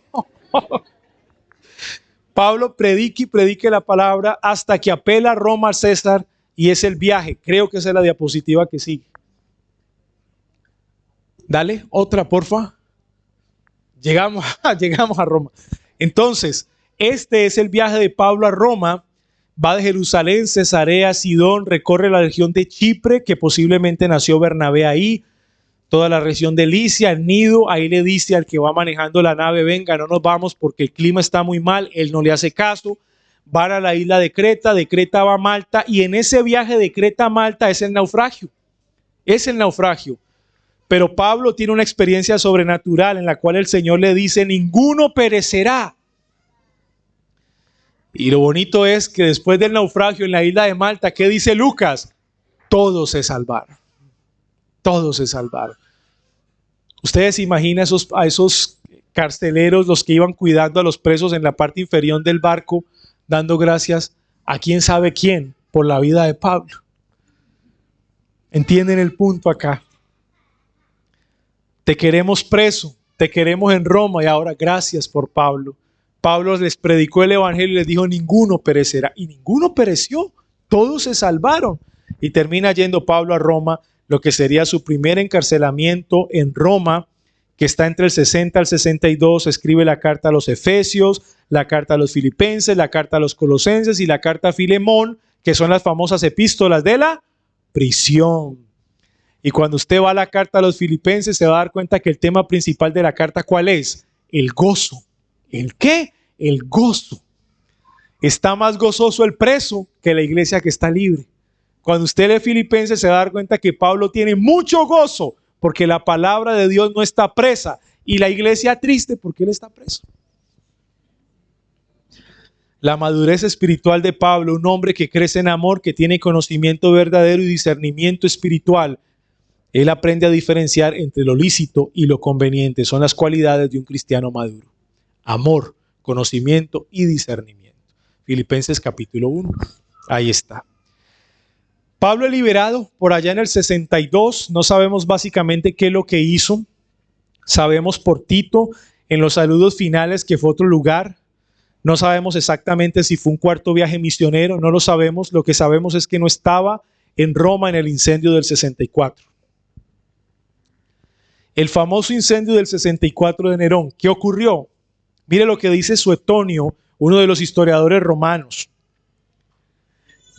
Pablo predique y predique la palabra hasta que apela a Roma al César y es el viaje. Creo que esa es la diapositiva que sigue. Dale, otra, porfa. Llegamos a Roma. Entonces, este es el viaje de Pablo a Roma. Va de Jerusalén, Cesarea, Sidón, recorre la región de Chipre, que posiblemente nació Bernabé ahí, toda la región de Licia, el Nido. Ahí le dice al que va manejando la nave, venga, no nos vamos porque el clima está muy mal. Él no le hace caso. Van a la isla de Creta va a Malta, y en ese viaje de Creta a Malta es el naufragio. Pero Pablo tiene una experiencia sobrenatural en la cual el Señor le dice, ninguno perecerá. Y lo bonito es que después del naufragio en la isla de Malta, ¿qué dice Lucas? Todos se salvaron. Todos se salvaron. Ustedes se imaginan a esos carceleros, los que iban cuidando a los presos en la parte inferior del barco, dando gracias a quién sabe quién por la vida de Pablo. ¿Entienden el punto acá? Te queremos preso, te queremos en Roma y ahora gracias por Pablo. Pablo les predicó el evangelio y les dijo, ninguno perecerá. Y ninguno pereció, todos se salvaron. Y termina yendo Pablo a Roma, lo que sería su primer encarcelamiento en Roma, que está entre el 60 al 62. Escribe la carta a los Efesios, la carta a los Filipenses, la carta a los Colosenses y la carta a Filemón, que son las famosas epístolas de la prisión. Y cuando usted va a la carta a los Filipenses, se va a dar cuenta que el tema principal de la carta, ¿cuál es? El gozo. ¿El qué? El gozo. Está más gozoso el preso que la iglesia que está libre. Cuando usted lee Filipenses, se va a dar cuenta que Pablo tiene mucho gozo porque la palabra de Dios no está presa, y la iglesia triste porque él está preso. La madurez espiritual de Pablo, un hombre que crece en amor, que tiene conocimiento verdadero y discernimiento espiritual. Él aprende a diferenciar entre lo lícito y lo conveniente. Son las cualidades de un cristiano maduro. Amor, conocimiento y discernimiento. Filipenses capítulo 1. Ahí está. Pablo es liberado por allá en el 62. No sabemos básicamente qué es lo que hizo. Sabemos por Tito en los saludos finales que fue otro lugar. No sabemos exactamente si fue un cuarto viaje misionero. No lo sabemos. Lo que sabemos es que no estaba en Roma en el incendio del 64. El famoso incendio del 64 de Nerón. ¿Qué ocurrió? Mire lo que dice Suetonio, uno de los historiadores romanos.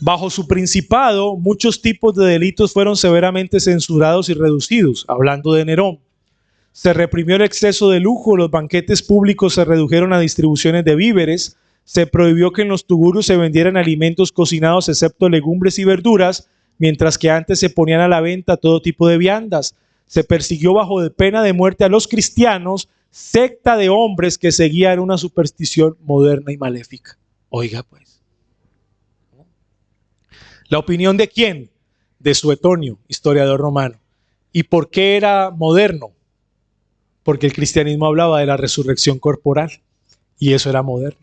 Bajo su principado, muchos tipos de delitos fueron severamente censurados y reducidos, hablando de Nerón. Se reprimió el exceso de lujo, los banquetes públicos se redujeron a distribuciones de víveres, se prohibió que en los tugurios se vendieran alimentos cocinados excepto legumbres y verduras, mientras que antes se ponían a la venta todo tipo de viandas. Se persiguió bajo de pena de muerte a los cristianos, secta de hombres que seguían una superstición moderna y maléfica. Oiga pues. ¿La opinión de quién? De Suetonio, historiador romano. ¿Y por qué era moderno? Porque el cristianismo hablaba de la resurrección corporal y eso era moderno.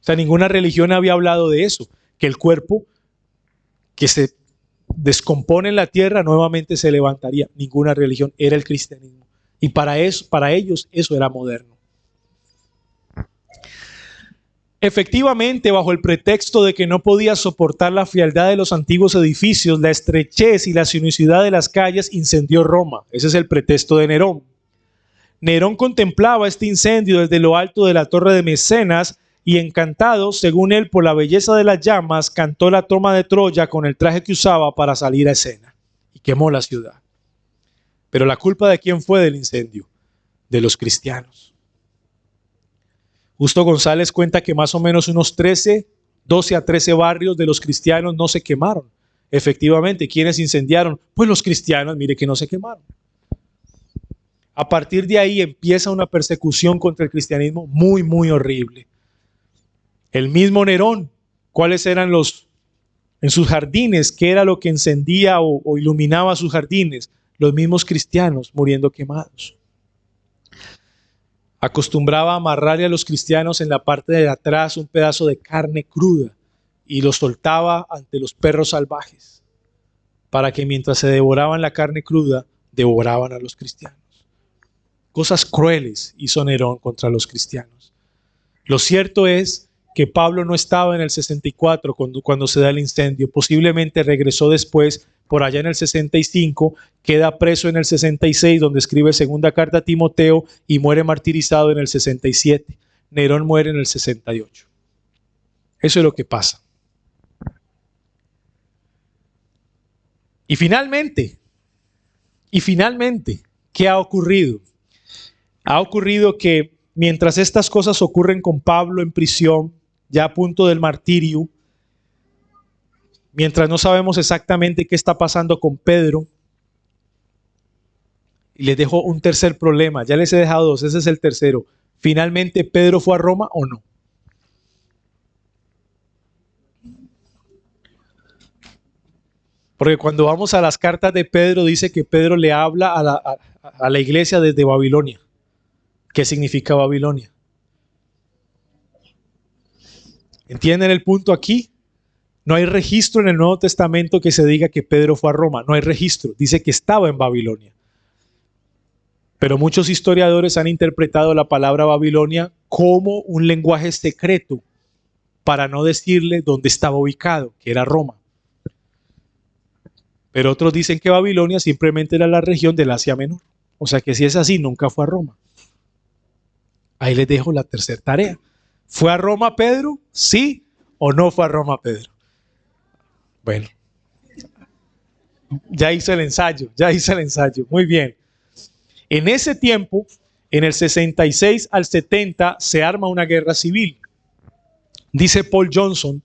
O sea, ninguna religión había hablado de eso, que el cuerpo que se descompone en la tierra nuevamente se levantaría. Ninguna religión, era el cristianismo. Y para ellos eso era moderno. Efectivamente, bajo el pretexto de que no podía soportar la frialdad de los antiguos edificios, la estrechez y la sinuosidad de las calles, incendió Roma. Ese es el pretexto de Nerón. Nerón contemplaba este incendio desde lo alto de la torre de Mecenas y, encantado, según él, por la belleza de las llamas, cantó la toma de Troya con el traje que usaba para salir a escena y quemó la ciudad. Pero la culpa de quién fue del incendio? De los cristianos. Justo González cuenta que más o menos unos 12 a 13 barrios de los cristianos no se quemaron. Efectivamente, ¿quiénes incendiaron? Pues los cristianos, mire que no se quemaron. A partir de ahí empieza una persecución contra el cristianismo muy, muy horrible. El mismo Nerón, ¿cuáles eran en sus jardines? ¿Qué era lo que encendía o iluminaba sus jardines? Los mismos cristianos muriendo quemados. acostumbraba a amarrarle a los cristianos en la parte de atrás un pedazo de carne cruda y los soltaba ante los perros salvajes para que mientras se devoraban la carne cruda, devoraban a los cristianos. Cosas crueles hizo Nerón contra los cristianos. Lo cierto es que Pablo no estaba en el 64 cuando se da el incendio. Posiblemente regresó después, por allá en el 65, queda preso en el 66, donde escribe segunda carta a Timoteo y muere martirizado en el 67. Nerón muere en el 68. Eso es lo que pasa. Y finalmente, ¿qué ha ocurrido? Ha ocurrido que mientras estas cosas ocurren con Pablo en prisión, ya a punto del martirio, mientras no sabemos exactamente qué está pasando con Pedro, y les dejo un tercer problema, ya les he dejado dos, ese es el tercero. ¿Finalmente Pedro fue a Roma o no? Porque cuando vamos a las cartas de Pedro, dice que Pedro le habla a la iglesia desde Babilonia. ¿Qué significa Babilonia? ¿Entienden el punto aquí? No hay registro en el Nuevo Testamento que se diga que Pedro fue a Roma. No hay registro. Dice que estaba en Babilonia. Pero muchos historiadores han interpretado la palabra Babilonia como un lenguaje secreto para no decirle dónde estaba ubicado, que era Roma. Pero otros dicen que Babilonia simplemente era la región del Asia Menor. O sea que si es así, nunca fue a Roma. Ahí les dejo la tercera tarea. ¿Fue a Roma Pedro? ¿Sí o no fue a Roma Pedro? Bueno, ya hice el ensayo. Muy bien. En ese tiempo, en el 66 al 70, se arma una guerra civil. Dice Paul Johnson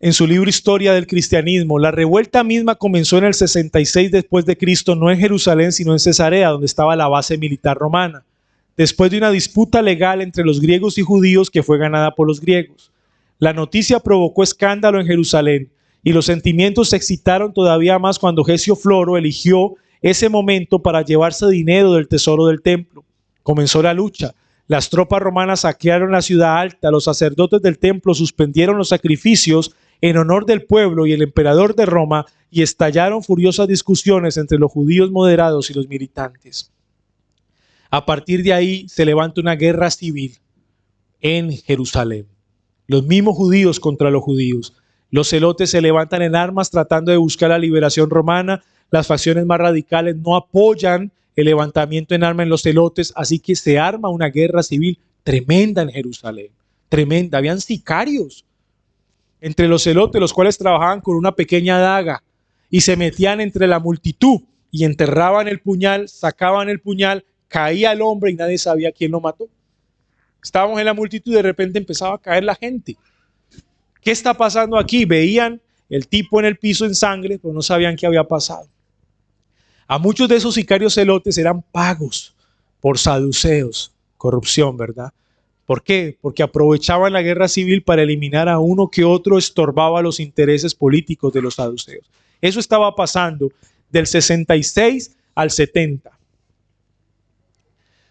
en su libro Historia del Cristianismo, la revuelta misma comenzó en el 66 después de Cristo, no en Jerusalén, sino en Cesarea, donde estaba la base militar romana, después de una disputa legal entre los griegos y judíos que fue ganada por los griegos. La noticia provocó escándalo en Jerusalén y los sentimientos se excitaron todavía más cuando Gesio Floro eligió ese momento para llevarse dinero del tesoro del templo. Comenzó la lucha. Las tropas romanas saquearon la ciudad alta, los sacerdotes del templo suspendieron los sacrificios en honor del pueblo y el emperador de Roma y estallaron furiosas discusiones entre los judíos moderados y los militantes. A partir de ahí se levanta una guerra civil en Jerusalén. Los mismos judíos contra los judíos. Los celotes se levantan en armas tratando de buscar la liberación romana. Las facciones más radicales no apoyan el levantamiento en armas en los celotes, así que se arma una guerra civil tremenda en Jerusalén. Tremenda. Habían sicarios entre los celotes, los cuales trabajaban con una pequeña daga y se metían entre la multitud y enterraban el puñal, sacaban el puñal, caía el hombre y nadie sabía quién lo mató. Estábamos en la multitud y de repente empezaba a caer la gente. ¿Qué está pasando aquí? Veían el tipo en el piso en sangre, pero no sabían qué había pasado. A muchos de esos sicarios celotes eran pagos por saduceos, corrupción, ¿verdad? ¿Por qué? Porque aprovechaban la guerra civil para eliminar a uno que otro estorbaba los intereses políticos de los saduceos. Eso estaba pasando del 66 al 70.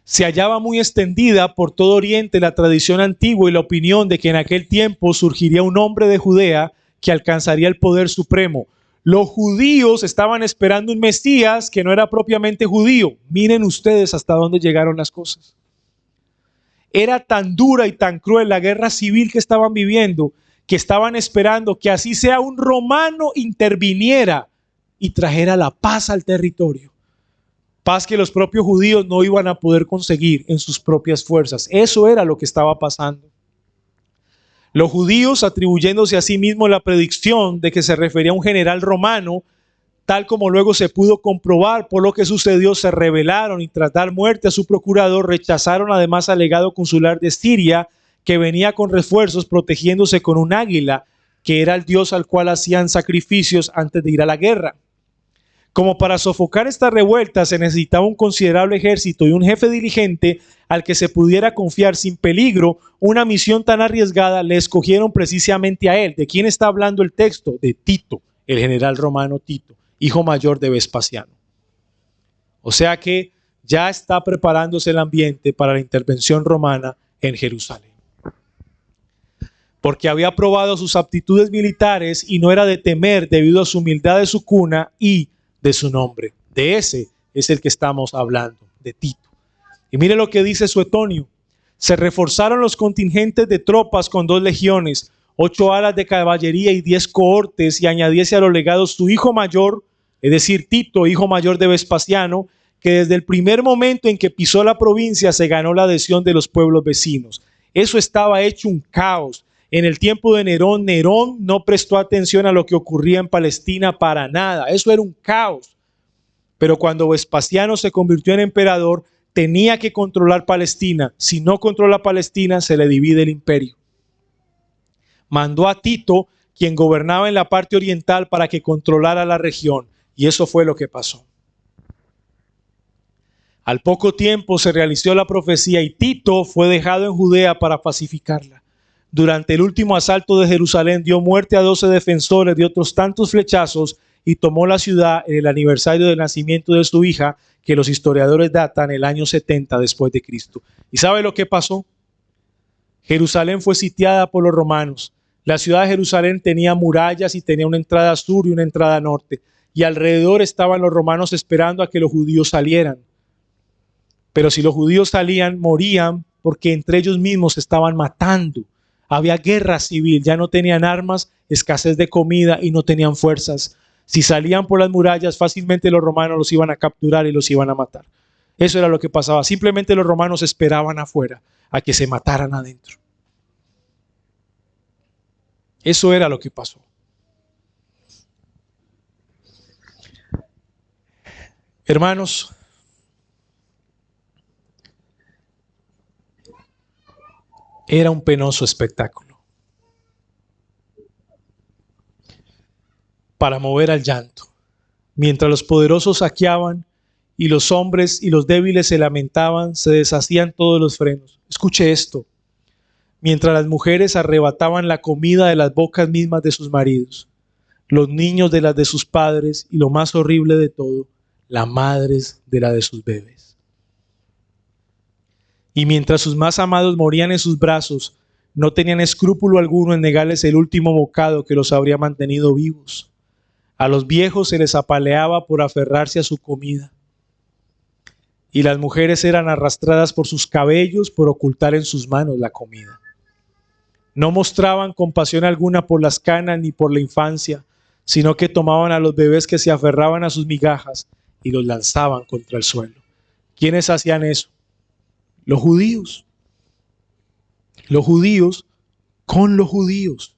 Se hallaba muy extendida por todo Oriente la tradición antigua y la opinión de que en aquel tiempo surgiría un hombre de Judea que alcanzaría el poder supremo. Los judíos estaban esperando un Mesías que no era propiamente judío. Miren ustedes hasta dónde llegaron las cosas. Era tan dura y tan cruel la guerra civil que estaban viviendo, que estaban esperando que así sea un romano interviniera y trajera la paz al territorio. Paz que los propios judíos no iban a poder conseguir en sus propias fuerzas. Eso era lo que estaba pasando. Los judíos, atribuyéndose a sí mismos la predicción de que se refería a un general romano, tal como luego se pudo comprobar por lo que sucedió, se rebelaron y tras dar muerte a su procurador, rechazaron además al legado consular de Siria, que venía con refuerzos protegiéndose con un águila, que era el dios al cual hacían sacrificios antes de ir a la guerra. Como para sofocar esta revuelta se necesitaba un considerable ejército y un jefe dirigente al que se pudiera confiar sin peligro una misión tan arriesgada. Le escogieron precisamente a él. ¿De quién está hablando el texto? De Tito, el general romano Tito, hijo mayor de Vespasiano. O sea que ya está preparándose el ambiente para la intervención romana en Jerusalén. Porque había probado sus aptitudes militares y no era de temer debido a su humildad de su cuna y de su nombre. De ese es el que estamos hablando, de Tito. Y mire lo que dice Suetonio. Se reforzaron los contingentes de tropas con 2 legiones, 8 alas de caballería y 10 cohortes, y añadiese a los legados su hijo mayor, es decir, Tito, hijo mayor de Vespasiano, que desde el primer momento en que pisó la provincia se ganó la adhesión de los pueblos vecinos. Eso estaba hecho un caos. En el tiempo de Nerón, Nerón no prestó atención a lo que ocurría en Palestina para nada. Eso era un caos. Pero cuando Vespasiano se convirtió en emperador, tenía que controlar Palestina. Si no controla Palestina, se le divide el imperio. Mandó a Tito, quien gobernaba en la parte oriental, para que controlara la región. Y eso fue lo que pasó. Al poco tiempo se realizó la profecía y Tito fue dejado en Judea para pacificarla. Durante el último asalto de Jerusalén dio muerte a 12 defensores de otros tantos flechazos y tomó la ciudad en el aniversario del nacimiento de su hija, que los historiadores datan el año 70 después de Cristo. ¿Y sabe lo que pasó? Jerusalén fue sitiada por los romanos. La ciudad de Jerusalén tenía murallas y tenía una entrada sur y una entrada norte. Y alrededor estaban los romanos esperando a que los judíos salieran. Pero si los judíos salían, morían porque entre ellos mismos se estaban matando. Había guerra civil, ya no tenían armas, escasez de comida y no tenían fuerzas. Si salían por las murallas, fácilmente los romanos los iban a capturar y los iban a matar. Eso era lo que pasaba. Simplemente los romanos esperaban afuera a que se mataran adentro. Eso era lo que pasó. Hermanos, era un penoso espectáculo para mover al llanto. Mientras los poderosos saqueaban y los hombres y los débiles se lamentaban, se deshacían todos los frenos. Escuche esto. Mientras las mujeres arrebataban la comida de las bocas mismas de sus maridos, los niños de las de sus padres y lo más horrible de todo, las madres de la de sus bebés. Y mientras sus más amados morían en sus brazos, no tenían escrúpulo alguno en negarles el último bocado que los habría mantenido vivos. A los viejos se les apaleaba por aferrarse a su comida. Y las mujeres eran arrastradas por sus cabellos por ocultar en sus manos la comida. No mostraban compasión alguna por las canas ni por la infancia, sino que tomaban a los bebés que se aferraban a sus migajas y los lanzaban contra el suelo. ¿Quiénes hacían eso? Los judíos. Los judíos con los judíos.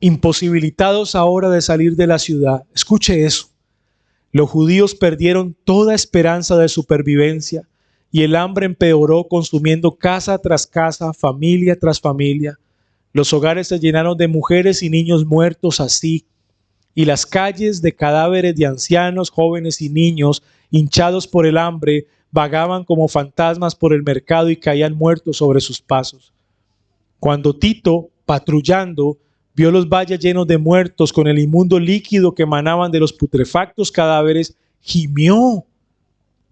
Imposibilitados ahora de salir de la ciudad. Escuche eso. Los judíos perdieron toda esperanza de supervivencia y el hambre empeoró, consumiendo casa tras casa, familia tras familia. Los hogares se llenaron de mujeres y niños muertos así, y las calles de cadáveres de ancianos, jóvenes y niños, hinchados por el hambre, vagaban como fantasmas por el mercado y caían muertos sobre sus pasos. Cuando Tito, patrullando, vio los valles llenos de muertos con el inmundo líquido que emanaban de los putrefactos cadáveres, gimió.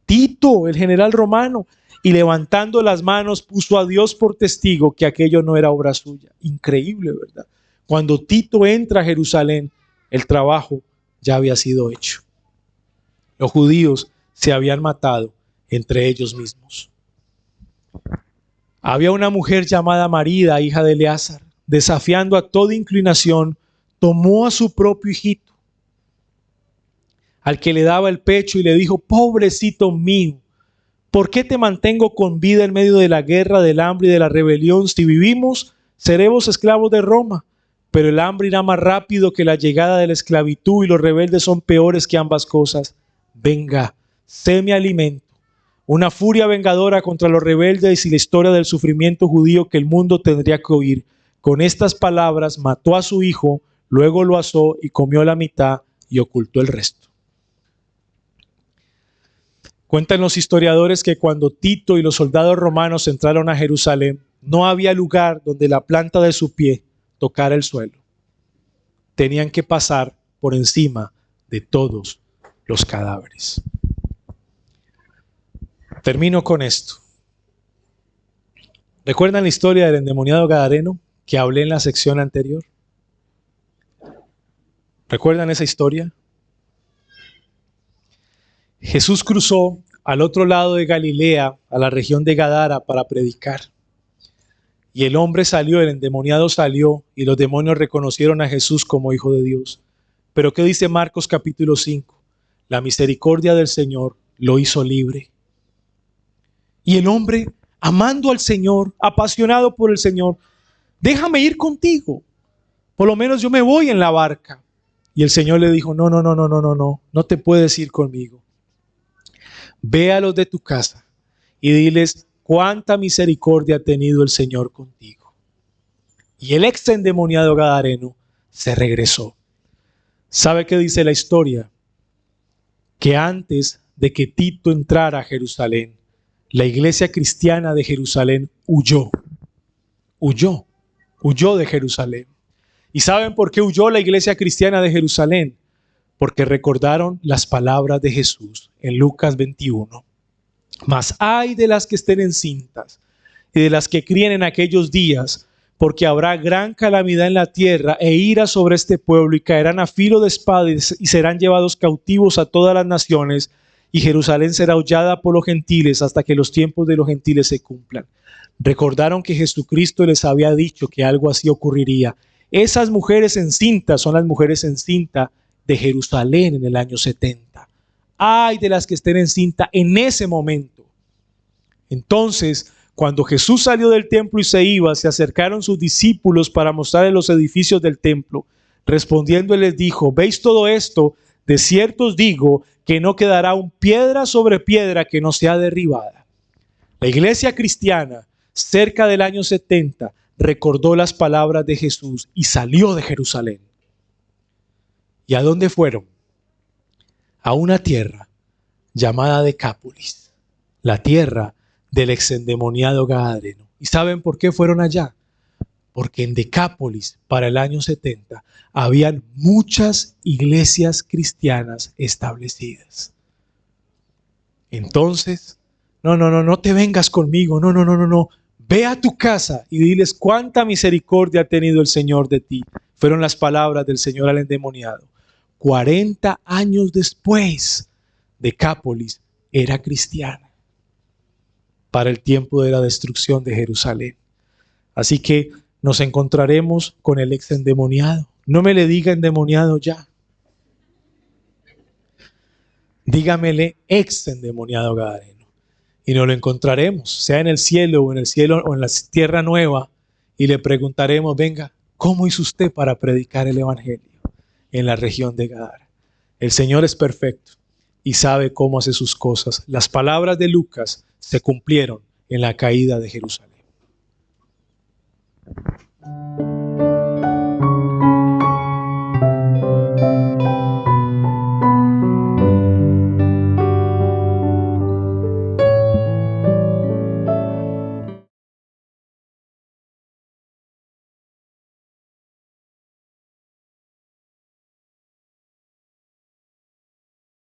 Tito, el general romano, y levantando las manos puso a Dios por testigo que aquello no era obra suya. Increíble, ¿verdad? Cuando Tito entra a Jerusalén, el trabajo ya había sido hecho. Los judíos se habían matado entre ellos mismos. Había una mujer llamada Marida, hija de Eleazar, desafiando a toda inclinación, tomó a su propio hijito, al que le daba el pecho, y le dijo: pobrecito mío, ¿por qué te mantengo con vida en medio de la guerra, del hambre y de la rebelión? Si vivimos, seremos esclavos de Roma, pero el hambre irá más rápido que la llegada de la esclavitud y los rebeldes son peores que ambas cosas. Venga, sé mi alimento. Una furia vengadora contra los rebeldes y la historia del sufrimiento judío que el mundo tendría que oír. Con estas palabras mató a su hijo, luego lo asó y comió la mitad y ocultó el resto. Cuentan los historiadores que cuando Tito y los soldados romanos entraron a Jerusalén, no había lugar donde la planta de su pie tocara el suelo. Tenían que pasar por encima de todos los cadáveres. Termino con esto. ¿Recuerdan la historia del endemoniado gadareno que hablé en la sección anterior? ¿Recuerdan esa historia? Jesús cruzó al otro lado de Galilea, a la región de Gadara, para predicar. Y el hombre salió, el endemoniado salió, y los demonios reconocieron a Jesús como Hijo de Dios. Pero ¿qué dice Marcos capítulo 5? La misericordia del Señor lo hizo libre. Y el hombre, amando al Señor, apasionado por el Señor, déjame ir contigo. Por lo menos yo me voy en la barca. Y el Señor le dijo, no te puedes ir conmigo. Ve a los de tu casa y diles cuánta misericordia ha tenido el Señor contigo. Y el ex endemoniado gadareno se regresó. ¿Sabe qué dice la historia? Que antes de que Tito entrara a Jerusalén, la iglesia cristiana de Jerusalén huyó de Jerusalén. ¿Y saben por qué huyó la iglesia cristiana de Jerusalén? Porque recordaron las palabras de Jesús en Lucas 21. Mas ay de las que estén encintas y de las que críen en aquellos días, porque habrá gran calamidad en la tierra e ira sobre este pueblo, y caerán a filo de espada y serán llevados cautivos a todas las naciones, y Jerusalén será hollada por los gentiles hasta que los tiempos de los gentiles se cumplan. Recordaron que Jesucristo les había dicho que algo así ocurriría. Esas mujeres encintas son las mujeres encintas de Jerusalén en el año 70. Ay de las que estén encintas en ese momento. Entonces, cuando Jesús salió del templo y se iba, se acercaron sus discípulos para mostrarles los edificios del templo. Respondiendo, él les dijo, ¿veis todo esto? De cierto os digo que no quedará aún piedra sobre piedra que no sea derribada. La iglesia cristiana, cerca del año 70, recordó las palabras de Jesús y salió de Jerusalén. ¿Y a dónde fueron? A una tierra llamada Decápolis, la tierra del exendemoniado gadareno. ¿Y saben por qué fueron allá? Porque en Decápolis, para el año 70, habían muchas iglesias cristianas establecidas. Entonces, no te vengas conmigo, no. Ve a tu casa y diles cuánta misericordia ha tenido el Señor de ti. Fueron las palabras del Señor al endemoniado. 40 años después, Decápolis era cristiana para el tiempo de la destrucción de Jerusalén. Así que nos encontraremos con el ex endemoniado. No me le diga endemoniado ya. Dígamele ex endemoniado gadareno. Y nos lo encontraremos, sea en el cielo o en la tierra nueva, y le preguntaremos, venga, ¿cómo hizo usted para predicar el evangelio en la región de Gadara? El Señor es perfecto y sabe cómo hace sus cosas. Las palabras de Lucas se cumplieron en la caída de Jerusalén.